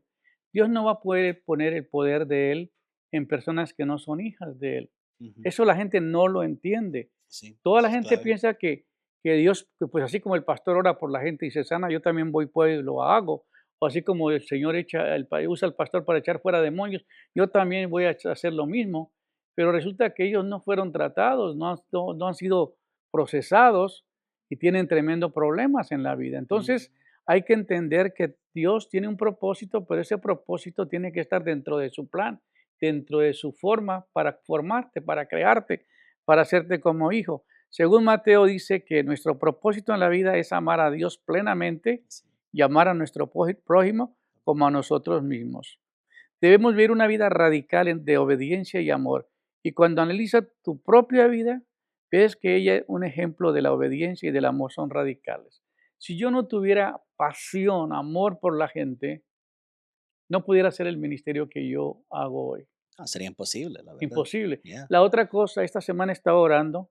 Dios no va a poder poner el poder de Él en personas que no son hijas de Él. Ujú. Eso la gente no lo entiende. Sí, Toda la eso es gente clave. piensa que Dios, que pues así como el pastor ora por la gente y se sana, yo también voy pues y lo hago. O así como el Señor usa al pastor para echar fuera demonios, yo también voy a hacer lo mismo. Pero resulta que ellos no fueron tratados, no han sido procesados y tienen tremendos problemas en la vida. Entonces, hay que entender que Dios tiene un propósito, pero ese propósito tiene que estar dentro de su plan, dentro de su forma para formarte, para crearte, para hacerte como hijo. Según Mateo dice que nuestro propósito en la vida es amar a Dios plenamente y amar a nuestro prójimo como a nosotros mismos. Debemos vivir una vida radical de obediencia y amor. Y cuando analizas tu propia vida, ves que ella, un ejemplo de la obediencia y del amor, son radicales. Si yo no tuviera pasión, amor por la gente, no pudiera hacer el ministerio que yo hago hoy. No, sería imposible, la verdad. Imposible. Yeah. La otra cosa, esta semana estaba orando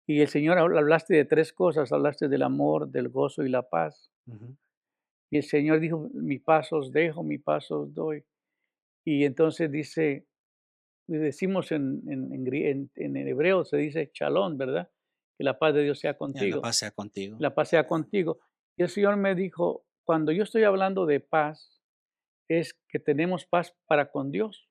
y el Señor hablaste de tres cosas. Hablaste del amor, del gozo y la paz. Y el Señor dijo, mi paz os dejo, mi paz os doy. Y entonces dice, decimos en hebreo, se dice shalom, ¿verdad? Que la paz de Dios sea Yeah, la contigo. paz sea contigo. La paz sea contigo. Y el Señor me dijo, cuando yo estoy hablando de paz, es que tenemos paz para con Dios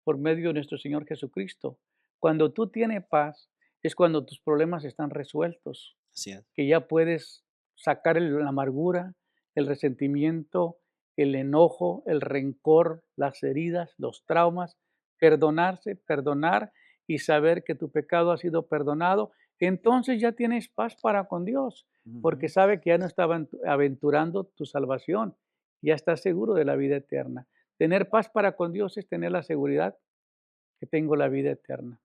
por medio de nuestro Señor Jesucristo. Cuando tú tienes paz, es cuando tus problemas están resueltos, Así es. que ya puedes sacar la amargura, el resentimiento, el enojo, el rencor, las heridas, los traumas, perdonar y saber que tu pecado ha sido perdonado. Entonces ya tienes paz para con Dios, porque sabe que ya no está aventurando tu salvación, ya estás seguro de la vida eterna. Tener paz para con Dios es tener la seguridad que tengo la vida eterna.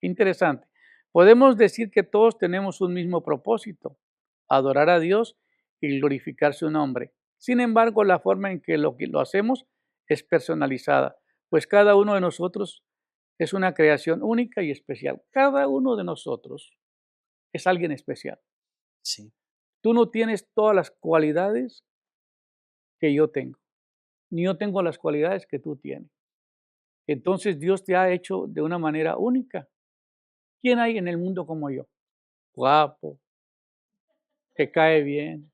Interesante. Podemos decir que todos tenemos un mismo propósito, adorar a Dios y glorificar su nombre. Sin embargo, la forma en que lo hacemos es personalizada, pues cada uno de nosotros es una creación única y especial. Cada uno de nosotros es alguien especial. Sí. Tú no tienes todas las cualidades que yo tengo, ni yo tengo las cualidades que tú tienes. Entonces Dios te ha hecho de una manera única. ¿Quién hay en el mundo como yo? Guapo, que cae bien.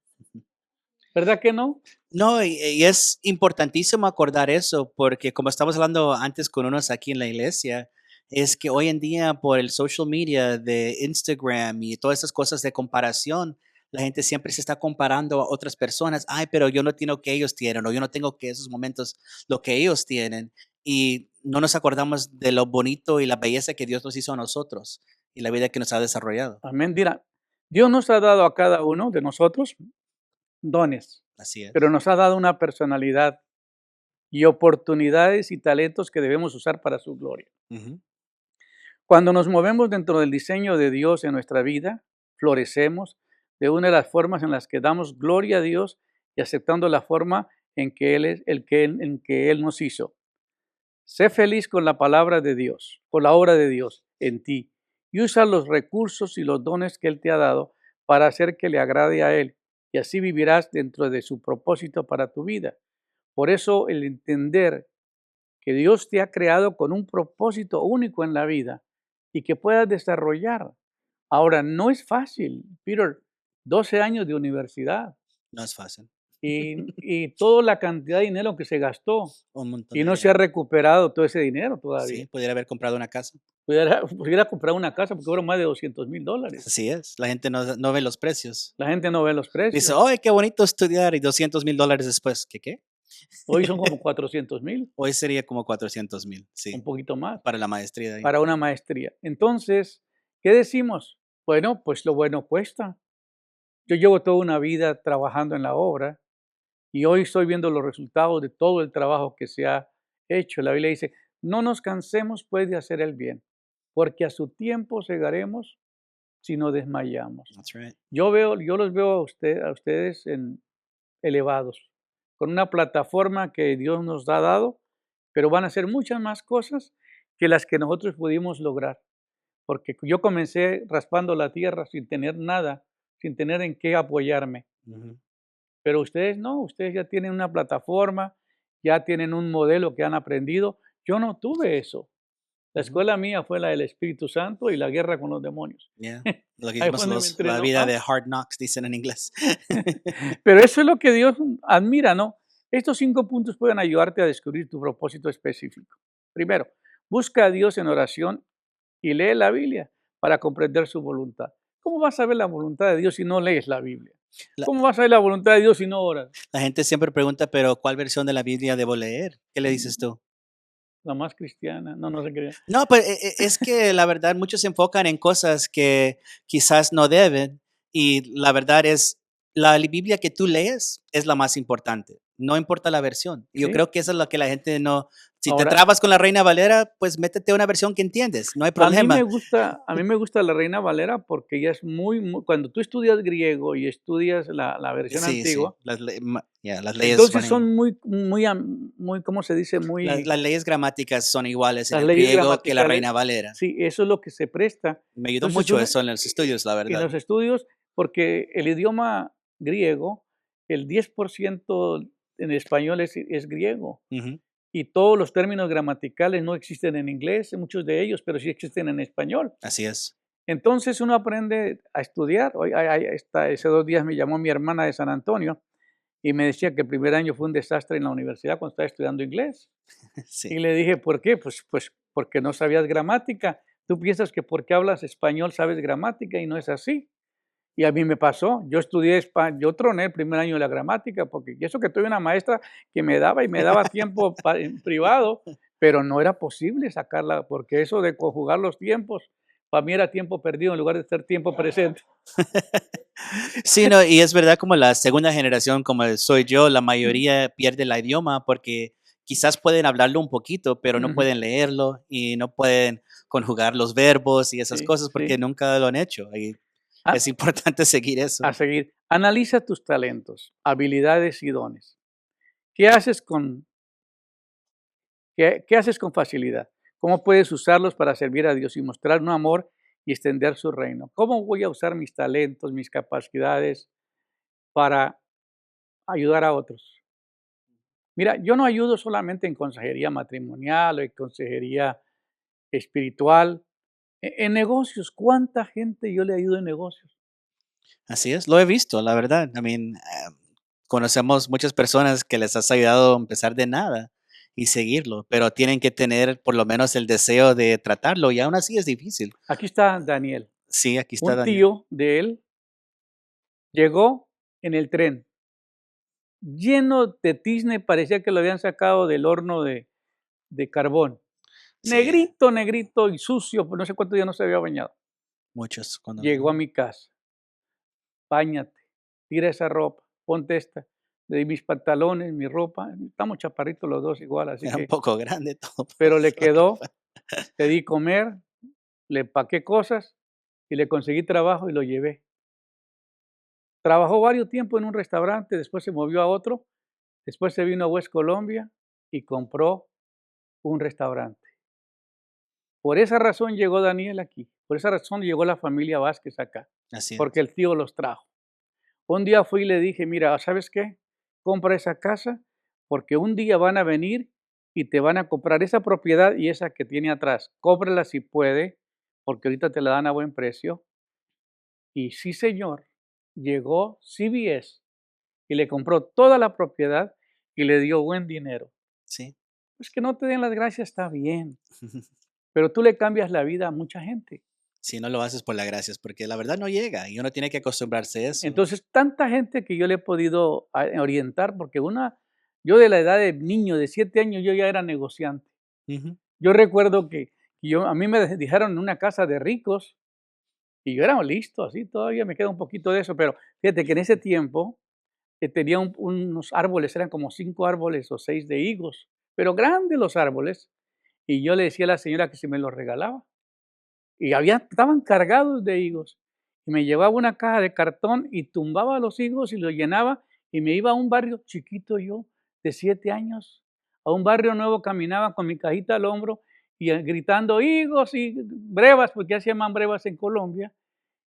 ¿Verdad que no? No, y es importantísimo acordar eso, porque como estamos hablando antes con unos aquí en la iglesia, es que hoy en día por el social media de Instagram y todas esas cosas de comparación, la gente siempre se está comparando a otras personas. Ay, pero yo no tengo lo que ellos tienen, o yo no tengo que esos momentos lo que ellos tienen. Y no nos acordamos de lo bonito y la belleza que Dios nos hizo a nosotros y la vida que nos ha desarrollado. Amén. Mira, Dios nos ha dado a cada uno de nosotros dones, Así es. pero nos ha dado una personalidad y oportunidades y talentos que debemos usar para su gloria. Ujú. Cuando nos movemos dentro del diseño de Dios en nuestra vida, florecemos de una de las formas en las que damos gloria a Dios y aceptando la forma en que Él es, en que Él nos hizo. Sé feliz con la palabra de Dios, con la obra de Dios en ti, y usa los recursos y los dones que Él te ha dado para hacer que le agrade a Él, y así vivirás dentro de su propósito para tu vida. Por eso el entender que Dios te ha creado con un propósito único en la vida y que puedas desarrollar. Ahora, no es fácil, Peter, 12 años de universidad No es fácil. y toda la cantidad de dinero que se gastó Un montón y de no se ha dinero. recuperado todo ese dinero Sí, todavía. pudiera haber comprado una casa. Pudiera comprar una casa porque cobra más de $200,000. Así es, la gente no ve los precios. La gente no ve los Dice, precios. ¡ay, qué bonito estudiar! Y $200,000 después. ¿Qué? Hoy son como 400,000, Hoy sería como 400,000, un sí, poquito más, para la maestría. Ahí. para una maestría. Entonces, ¿qué decimos? Bueno, pues lo bueno cuesta. Yo llevo toda una vida trabajando en la obra y hoy estoy viendo los resultados de todo el trabajo que se ha hecho. La Biblia dice, no nos cansemos pues de hacer el bien, porque a su tiempo segaremos si no desmayamos. That's right. Yo los veo a ustedes elevados, con una plataforma que Dios nos ha dado, pero van a hacer muchas más cosas que las que nosotros pudimos lograr. Porque yo comencé raspando la tierra sin tener nada, sin tener en qué apoyarme. Ujú. Pero ustedes no, ustedes ya tienen una plataforma, ya tienen un modelo que han aprendido. Yo no tuve eso. La Ujú. escuela mía fue la del Espíritu Santo y la guerra con los demonios. Yeah. Lo que Ahí hicimos fue donde me la entrenó. vida de hard knocks, dicen en inglés. Pero eso es lo que Dios admira, ¿no? Estos 5 puntos pueden ayudarte a descubrir tu propósito específico. Primero, busca a Dios en oración y lee la Biblia para comprender su voluntad. ¿Cómo vas a saber la voluntad de Dios si no lees la Biblia? La, ¿Cómo vas a saber la voluntad de Dios si no oras? la gente siempre pregunta, pero ¿cuál versión de la Biblia debo leer? ¿Qué le dices tú? La más cristiana, no, no se crea. No, pues es que la verdad muchos se enfocan en cosas que quizás no deben y la verdad es la Biblia que tú lees es la más importante. No importa la versión. Yo ¿Sí? creo que eso es lo que la gente no. Si te Ahora, trabas con la Reina Valera, pues métete una versión que entiendes. No hay problema. a mí me gusta la Reina Valera porque ella es cuando tú estudias griego y estudias la versión Sí, sí. antigua, Las leyes entonces van son ahí. muy, ¿cómo se dice? Las leyes gramáticas son iguales en Las el leyes griego que la gramaticales, Reina Valera. sí, eso es lo que se presta. Me ayudó Entonces, mucho eso en los estudios, la en verdad. los estudios, porque el idioma griego, el 10% en español es griego. Ujú. Y todos los términos gramaticales no existen en inglés, muchos de ellos, pero sí existen en español. Así es. Entonces uno aprende a estudiar. Hoy, hace 2 días me llamó mi hermana de San Antonio y me decía que el primer año fue un desastre en la universidad cuando estaba estudiando inglés. Sí. Y le dije, ¿por qué? Pues porque no sabías gramática. Tú piensas que porque hablas español sabes gramática y no es así. Y a mí me pasó, yo estudié español, yo troné el primer año de la gramática, porque y eso que tuve una maestra que me daba y me daba tiempo en privado, pero no era posible sacarla, porque eso de conjugar los tiempos, para mí era tiempo perdido en lugar de ser tiempo presente. Sí, no, y es verdad como la segunda generación, como soy yo, la mayoría pierde el idioma porque quizás pueden hablarlo un poquito, pero no Ujú. pueden leerlo y no pueden conjugar los verbos y esas Sí, cosas porque sí. nunca lo han hecho. Y A, es importante seguir eso. a seguir, analiza tus talentos, habilidades y dones. ¿Qué haces qué haces con facilidad? ¿Cómo puedes usarlos para servir a Dios y mostrar un amor y extender su reino? ¿Cómo voy a usar mis talentos, mis capacidades para ayudar a otros? Mira, yo no ayudo solamente en consejería matrimonial o en consejería espiritual, en negocios. ¿Cuánta gente yo le ayudo en negocios? Así es, lo he visto, la verdad. Conocemos muchas personas que les has ayudado a empezar de nada y seguirlo, pero tienen que tener por lo menos el deseo de tratarlo y aún así es difícil. Aquí está Daniel, Sí, aquí está un Daniel. tío de él llegó en el tren lleno de tizne, parecía que lo habían sacado del horno de carbón. Sí, Negrito, negrito y sucio, pues no sé cuántos días no se había bañado. muchos cuando Llegó a mi casa, báñate, tira esa ropa, ponte esta. Le di mis pantalones, mi ropa, estamos chaparritos los dos igual, así era un que, poco grande todo por pero le lo que quedó, fue. le di comer, le empaqué cosas y le conseguí trabajo y lo llevé. Trabajó varios tiempos en un restaurante, después se movió a otro, después se vino a West Colombia y compró un restaurante. Por esa razón llegó Daniel aquí, por esa razón llegó la familia Vázquez acá, Así porque es. el tío los trajo. Un día fui y le dije, mira, ¿sabes qué? Compra esa casa porque un día van a venir y te van a comprar esa propiedad y esa que tiene atrás. Cómprala si puede, porque ahorita te la dan a buen precio. Y sí, señor, llegó CBS y le compró toda la propiedad y le dio buen dinero. Sí. Pues que no te den las gracias está bien, pero tú le cambias la vida a mucha gente. Si no lo haces por las gracias, porque la verdad no llega y uno tiene que acostumbrarse a eso. Entonces, tanta gente que yo le he podido orientar, porque yo de la edad de niño, de 7 años, yo ya era negociante. Ujú. Yo recuerdo que a mí me dejaron en una casa de ricos y yo era listo, así todavía me queda un poquito de eso, pero fíjate que en ese tiempo tenía unos árboles, eran como 5 árboles o 6 de higos, pero grandes los árboles, y yo le decía a la señora que si me los regalaba. Y estaban cargados de higos. Y me llevaba una caja de cartón y tumbaba los higos y los llenaba y me iba a un barrio chiquito yo, de 7 años, a un barrio nuevo, caminaba con mi cajita al hombro y gritando higos y brevas, porque ya se llaman brevas en Colombia,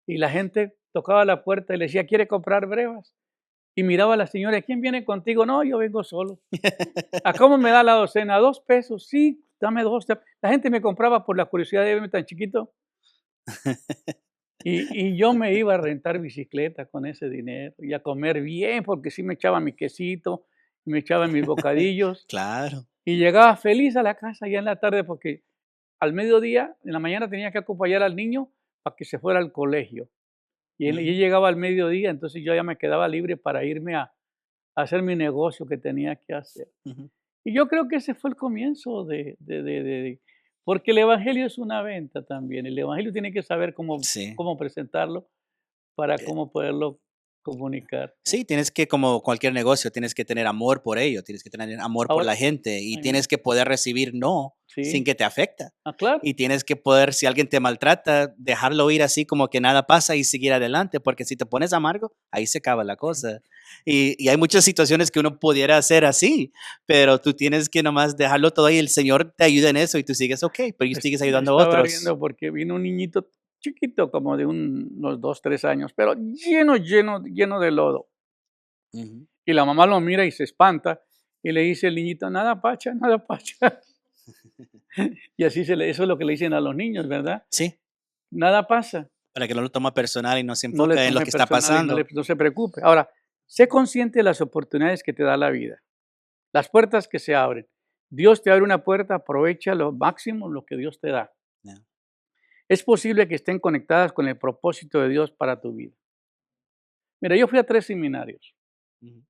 y la gente tocaba la puerta y le decía, ¿quiere comprar brevas? Y miraba a la señora, ¿quién viene contigo? No, yo vengo solo. ¿A cómo me da la docena? $2. Sí, dame 2. La gente me compraba por la curiosidad de verme tan chiquito. Y yo me iba a rentar bicicleta con ese dinero y a comer bien, porque sí me echaba mi quesito, me echaba mis bocadillos Claro. y llegaba feliz a la casa ya en la tarde, porque al mediodía, en la mañana tenía que acompañar al niño para que se fuera al colegio. Y yo llegaba al mediodía, entonces yo ya me quedaba libre para irme a hacer mi negocio que tenía que hacer. Ujú. Y yo creo que ese fue el comienzo porque el evangelio es una venta también. El evangelio tiene que saber Sí. cómo presentarlo para Eh, cómo poderlo comunicar. Sí, tienes que, como cualquier negocio, tienes que tener amor por ello, tienes que tener amor por Ahora, la gente y eh, tienes que poder recibir no sin sí, que te afecta. claro. Y tienes que poder, si alguien te maltrata, dejarlo ir así como que nada pasa y seguir adelante, porque si te pones amargo, ahí se acaba la cosa. Y hay muchas situaciones que uno pudiera hacer así, pero tú tienes que nomás dejarlo todo ahí, el Señor te ayuda en eso y tú sigues ok, pero sigues Me ayudando a estaba otros. riendo porque vino un niñito chiquito, como de unos 2, 3 años, pero lleno de lodo. Ujú. Y la mamá lo mira y se espanta y le dice el niñito: "Nada pacha, nada pacha". Y así eso es lo que le dicen a los niños, ¿verdad? Sí, Nada pasa, para que no lo toma personal y no se no le enfoca en lo tome que está personal y pasando. no se preocupe. Ahora, sé consciente de las oportunidades que te da la vida, las puertas que se abren. Dios te abre una puerta, aprovecha lo máximo lo que Dios te da. Ya. Es posible que estén conectadas con el propósito de Dios para tu vida. Mira, yo fui a 3 seminarios. Ujú.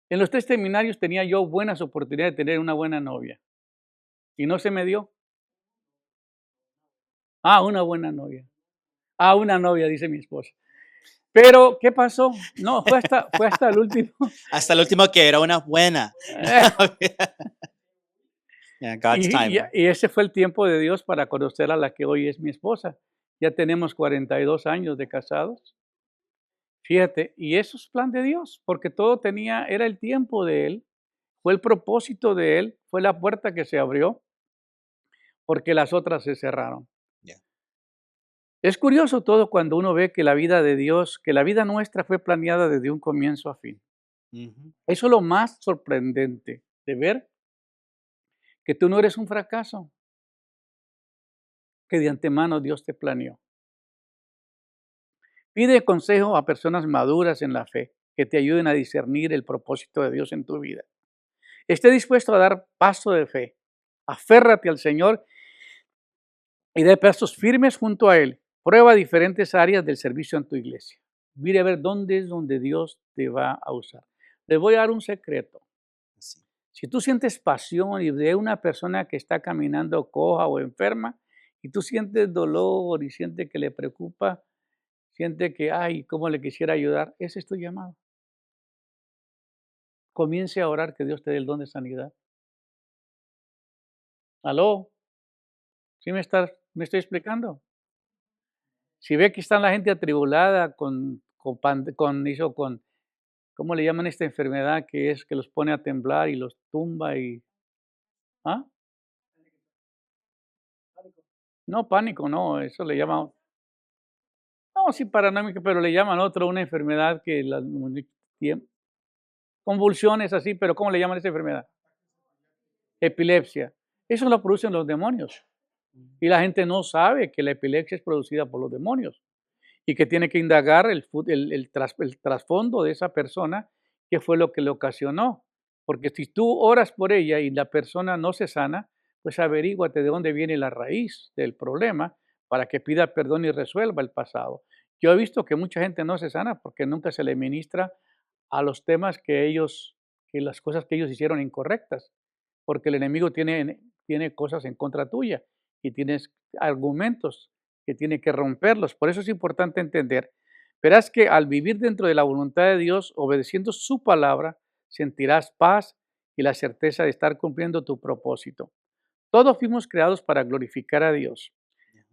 En los 3 seminarios tenía yo buenas oportunidades de tener una buena novia, y no se me dio. Una buena novia. Una novia, dice mi esposa. Pero, ¿qué pasó? No, fue hasta el último. Hasta el último que era una buena. Yeah, God's timing. Y ese fue el tiempo de Dios para conocer a la que hoy es mi esposa. Ya tenemos 42 años de casados. Fíjate, y eso es plan de Dios, porque era el tiempo de Él, fue el propósito de Él, fue la puerta que se abrió, porque las otras se cerraron. Yeah. Es curioso todo cuando uno ve que la vida de Dios, que la vida nuestra fue planeada desde un comienzo a fin. Ujú. Eso es lo más sorprendente, de ver que tú no eres un fracaso, que de antemano Dios te planeó. Pide consejo a personas maduras en la fe que te ayuden a discernir el propósito de Dios en tu vida. Esté dispuesto a dar paso de fe. Aférrate al Señor y dé pasos firmes junto a Él. Prueba diferentes áreas del servicio en tu iglesia. Mire a ver dónde es donde Dios te va a usar. Les voy a dar un secreto. Así. Si tú sientes pasión y de una persona que está caminando coja o enferma, y tú sientes dolor y sientes que le preocupa, siente que, ay, cómo le quisiera ayudar, ese es tu llamado. Comience a orar que Dios te dé el don de sanidad. ¿Aló? ¿Sí me estoy explicando? Si ve que está la gente atribulada ¿cómo le llaman esta enfermedad que es que los pone a temblar y los tumba ¿ah? No, pánico, no, eso le llaman, no, sí, paranoico, pero le llaman otro una enfermedad que convulsiones así, pero ¿cómo le llaman a esa enfermedad? Epilepsia. Eso lo producen los demonios. Y la gente no sabe que la epilepsia es producida por los demonios y que tiene que indagar el trasfondo de esa persona, qué fue lo que le ocasionó. Porque si tú oras por ella y la persona no se sana, pues averíguate de dónde viene la raíz del problema para que pida perdón y resuelva el pasado. Yo he visto que mucha gente no se sana porque nunca se le ministra a los temas que las cosas que ellos hicieron incorrectas, porque el enemigo tiene cosas en contra tuya y tienes argumentos que tiene que romperlos. Por eso es importante entender, verás que al vivir dentro de la voluntad de Dios, obedeciendo su palabra, sentirás paz y la certeza de estar cumpliendo tu propósito. Todos fuimos creados para glorificar a Dios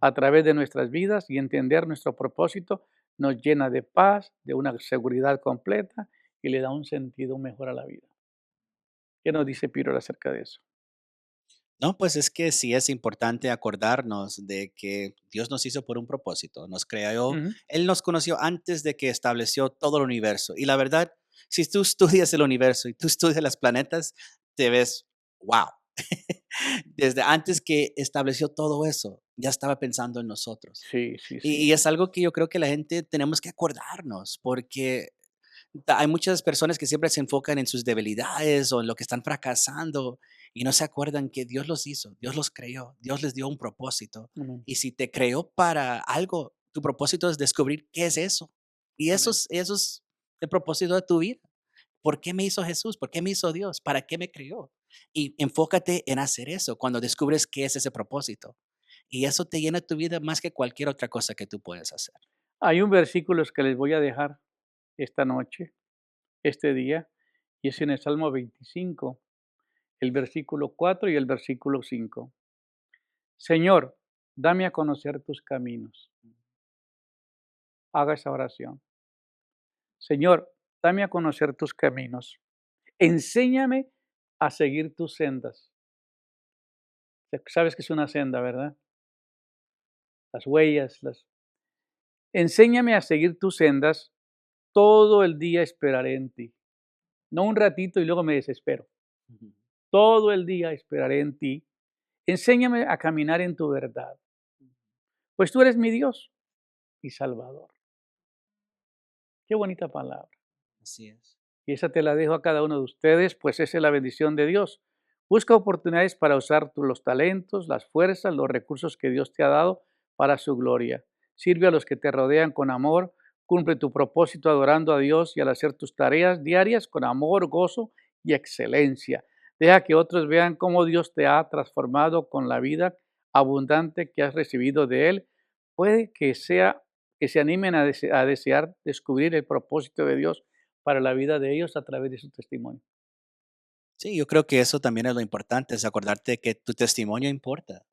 a través de nuestras vidas, y entender nuestro propósito nos llena de paz, de una seguridad completa y le da un sentido mejor a la vida. ¿Qué nos dice Peter acerca de eso? No, pues es que sí es importante acordarnos de que Dios nos hizo por un propósito, nos creó, Ujú. Él nos conoció antes de que estableció todo el universo. Y la verdad, si tú estudias el universo y tú estudias los planetas, te ves, wow. Desde antes que estableció todo eso, ya estaba pensando en nosotros. Sí, sí, Y sí. es algo que yo creo que la gente tenemos que acordarnos, porque hay muchas personas que siempre se enfocan en sus debilidades o en lo que están fracasando y no se acuerdan que Dios los hizo, Dios los creó, Dios les dio un propósito. Amén. Y si te creó para algo, Tu propósito es descubrir qué es eso. Y Amén. eso es el propósito de tu vida. ¿Por qué me hizo Jesús? ¿Por qué me hizo Dios? ¿Para qué me crió? Y enfócate en hacer eso cuando descubres qué es ese propósito. Y eso te llena tu vida más que cualquier otra cosa que tú puedes hacer. Hay un versículo que les voy a dejar esta noche, este día, y es en el Salmo 25, el versículo 4 y el versículo 5. Señor, dame a conocer tus caminos. Haga esa oración. Señor, dame a conocer tus caminos. Enséñame a seguir tus sendas. Sabes que es una senda, ¿verdad? Las huellas. Enséñame a seguir tus sendas. Todo el día esperaré en ti. No un ratito y luego me desespero. Ujú. Todo el día esperaré en ti. Enséñame a caminar en tu verdad, pues tú eres mi Dios y Salvador. Qué bonita palabra. Así es. Y esa te la dejo a cada uno de ustedes, pues esa es la bendición de Dios. Busca oportunidades para usar los talentos, las fuerzas, los recursos que Dios te ha dado para su gloria. Sirve a los que te rodean con amor, cumple tu propósito adorando a Dios y al hacer tus tareas diarias con amor, gozo y excelencia. Deja que otros vean cómo Dios te ha transformado con la vida abundante que has recibido de Él. Puede que se animen a desear descubrir el propósito de Dios para la vida de ellos a través de su testimonio. Sí, yo creo que eso también es lo importante, es acordarte que tu testimonio importa.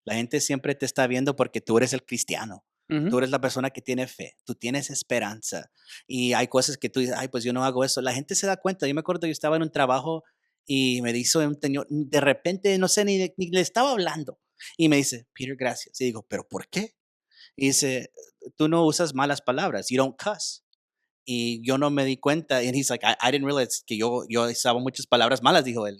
La gente siempre te está viendo porque tú eres el cristiano. Tú Ujú. eres la persona que tiene fe, tú tienes esperanza. Y hay cosas que tú dices, ay, pues yo no hago eso. La gente se da cuenta. Yo me acuerdo, yo estaba en un trabajo y me dice un señor, de repente, no sé, ni le estaba hablando. Y me dice, Peter, gracias. Y digo, ¿pero por qué? Y dice, tú no usas malas palabras, you don't cuss. Y yo no me di cuenta. And he's like, I didn't realize que yo usaba muchas palabras malas, dijo él.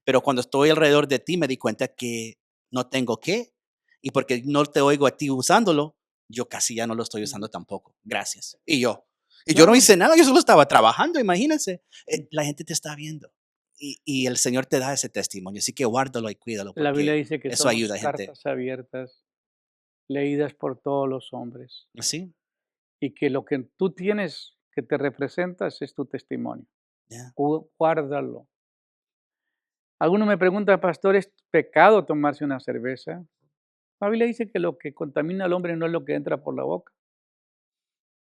Pero cuando estoy alrededor de ti me di cuenta que no tengo que. Y porque no te oigo a ti usándolo, yo casi ya no lo estoy Ujú. usando tampoco. Gracias. Y yo no No, hice nada, yo solo estaba trabajando, imagínense. La gente te está viendo. Y el Señor te da ese testimonio. Así que guárdalo y cuídalo la Biblia porque dice que eso somos ayuda a gente. cartas abiertas, leídas por todos los hombres, Sí, y que lo que tú tienes que te representas es tu testimonio. ya. Guárdalo. Alguno me pregunta, pastor, ¿es pecado tomarse una cerveza? La Biblia dice que lo que contamina al hombre no es lo que entra por la boca,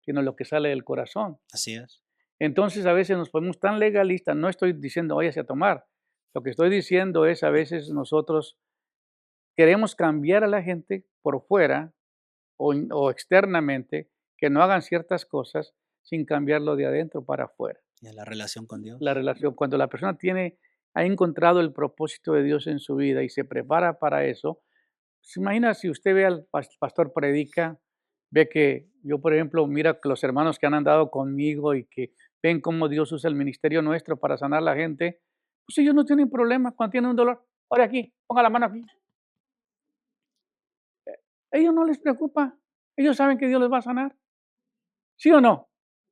sino lo que sale del corazón. Así es. Entonces a veces nos ponemos tan legalistas, no estoy diciendo váyase a tomar, lo que estoy diciendo es a veces nosotros queremos cambiar a la gente por fuera o externamente, que no hagan ciertas cosas sin cambiarlo de adentro para afuera. Ya la relación con La Dios. relación, cuando la persona ha encontrado el propósito de Dios en su vida y se prepara para eso, se imagina si usted ve al pastor predica, ve que yo, por ejemplo, mira que los hermanos que han andado conmigo y que ven cómo Dios usa el ministerio nuestro para sanar a la gente, pues ellos no tienen problema cuando tienen un dolor. Ahora aquí, ponga la mano aquí. Ellos no les preocupa. Ellos saben que Dios les va a sanar. ¿Sí o no?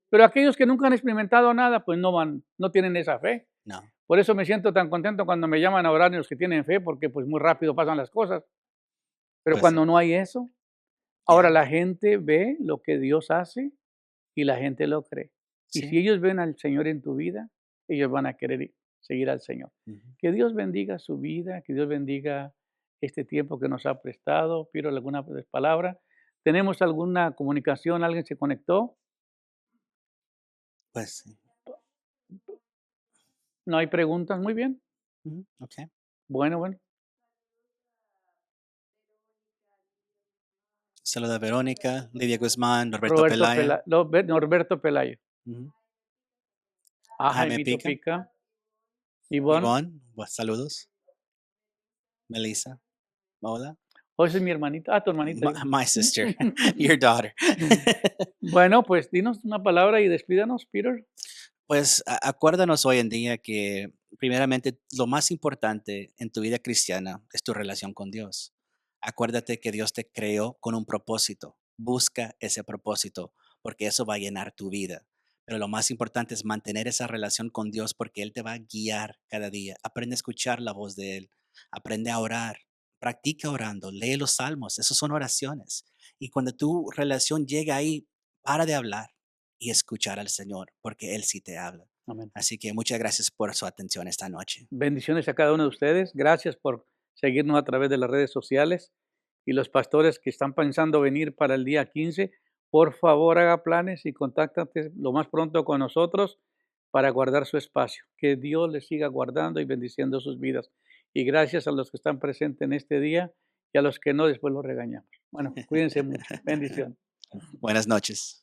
Pero aquellos que nunca han experimentado nada, pues no tienen esa fe. No, Por eso me siento tan contento cuando me llaman a orar los que tienen fe, porque pues muy rápido pasan las cosas. Pero pues sí. cuando no hay eso, ahora Ya. la gente ve lo que Dios hace y la gente lo cree. Y si Sí. ellos ven al Señor en tu vida, ellos van a querer seguir al Señor. Ujú. Que Dios bendiga su vida, que Dios bendiga este tiempo que nos ha prestado. Pido alguna palabra. ¿Tenemos alguna comunicación? ¿Alguien se conectó? Pues sí. ¿No hay preguntas? Muy bien. Ujú, okey. Bueno, bueno. Saluda a Verónica, Lidia Guzmán, Norberto Pelaya. Norberto Pelayo. Ujú. Jaime Jaimito Pica, Pica. Ivonne. Ivonne, saludos. Melissa, hola. Esa es mi hermanita. Tu hermanita, digo. My sister, your daughter. Bueno, pues dinos una palabra y despídanos, Peter. Pues, acuérdanos hoy en día que, primeramente, lo más importante en tu vida cristiana es tu relación con Dios. Acuérdate que Dios te creó con un propósito. Busca ese propósito, porque eso va a llenar tu vida. Pero lo más importante es mantener esa relación con Dios, porque Él te va a guiar cada día. Aprende a escuchar la voz de Él. Aprende a orar. Practica orando. Lee los salmos. Esos son oraciones. Y cuando tu relación llega ahí, para de hablar y escuchar al Señor, porque Él sí te habla. Amén. Así que muchas gracias por su atención esta noche. Bendiciones a cada uno de ustedes. Gracias por seguirnos a través de las redes sociales. Y los pastores que están pensando venir para el día 15, por favor haga planes y contáctate lo más pronto con nosotros para guardar su espacio. Que Dios les siga guardando y bendiciendo sus vidas. Y gracias a los que están presentes en este día y a los que no, después los regañamos. Bueno, cuídense mucho. Bendición. Buenas noches.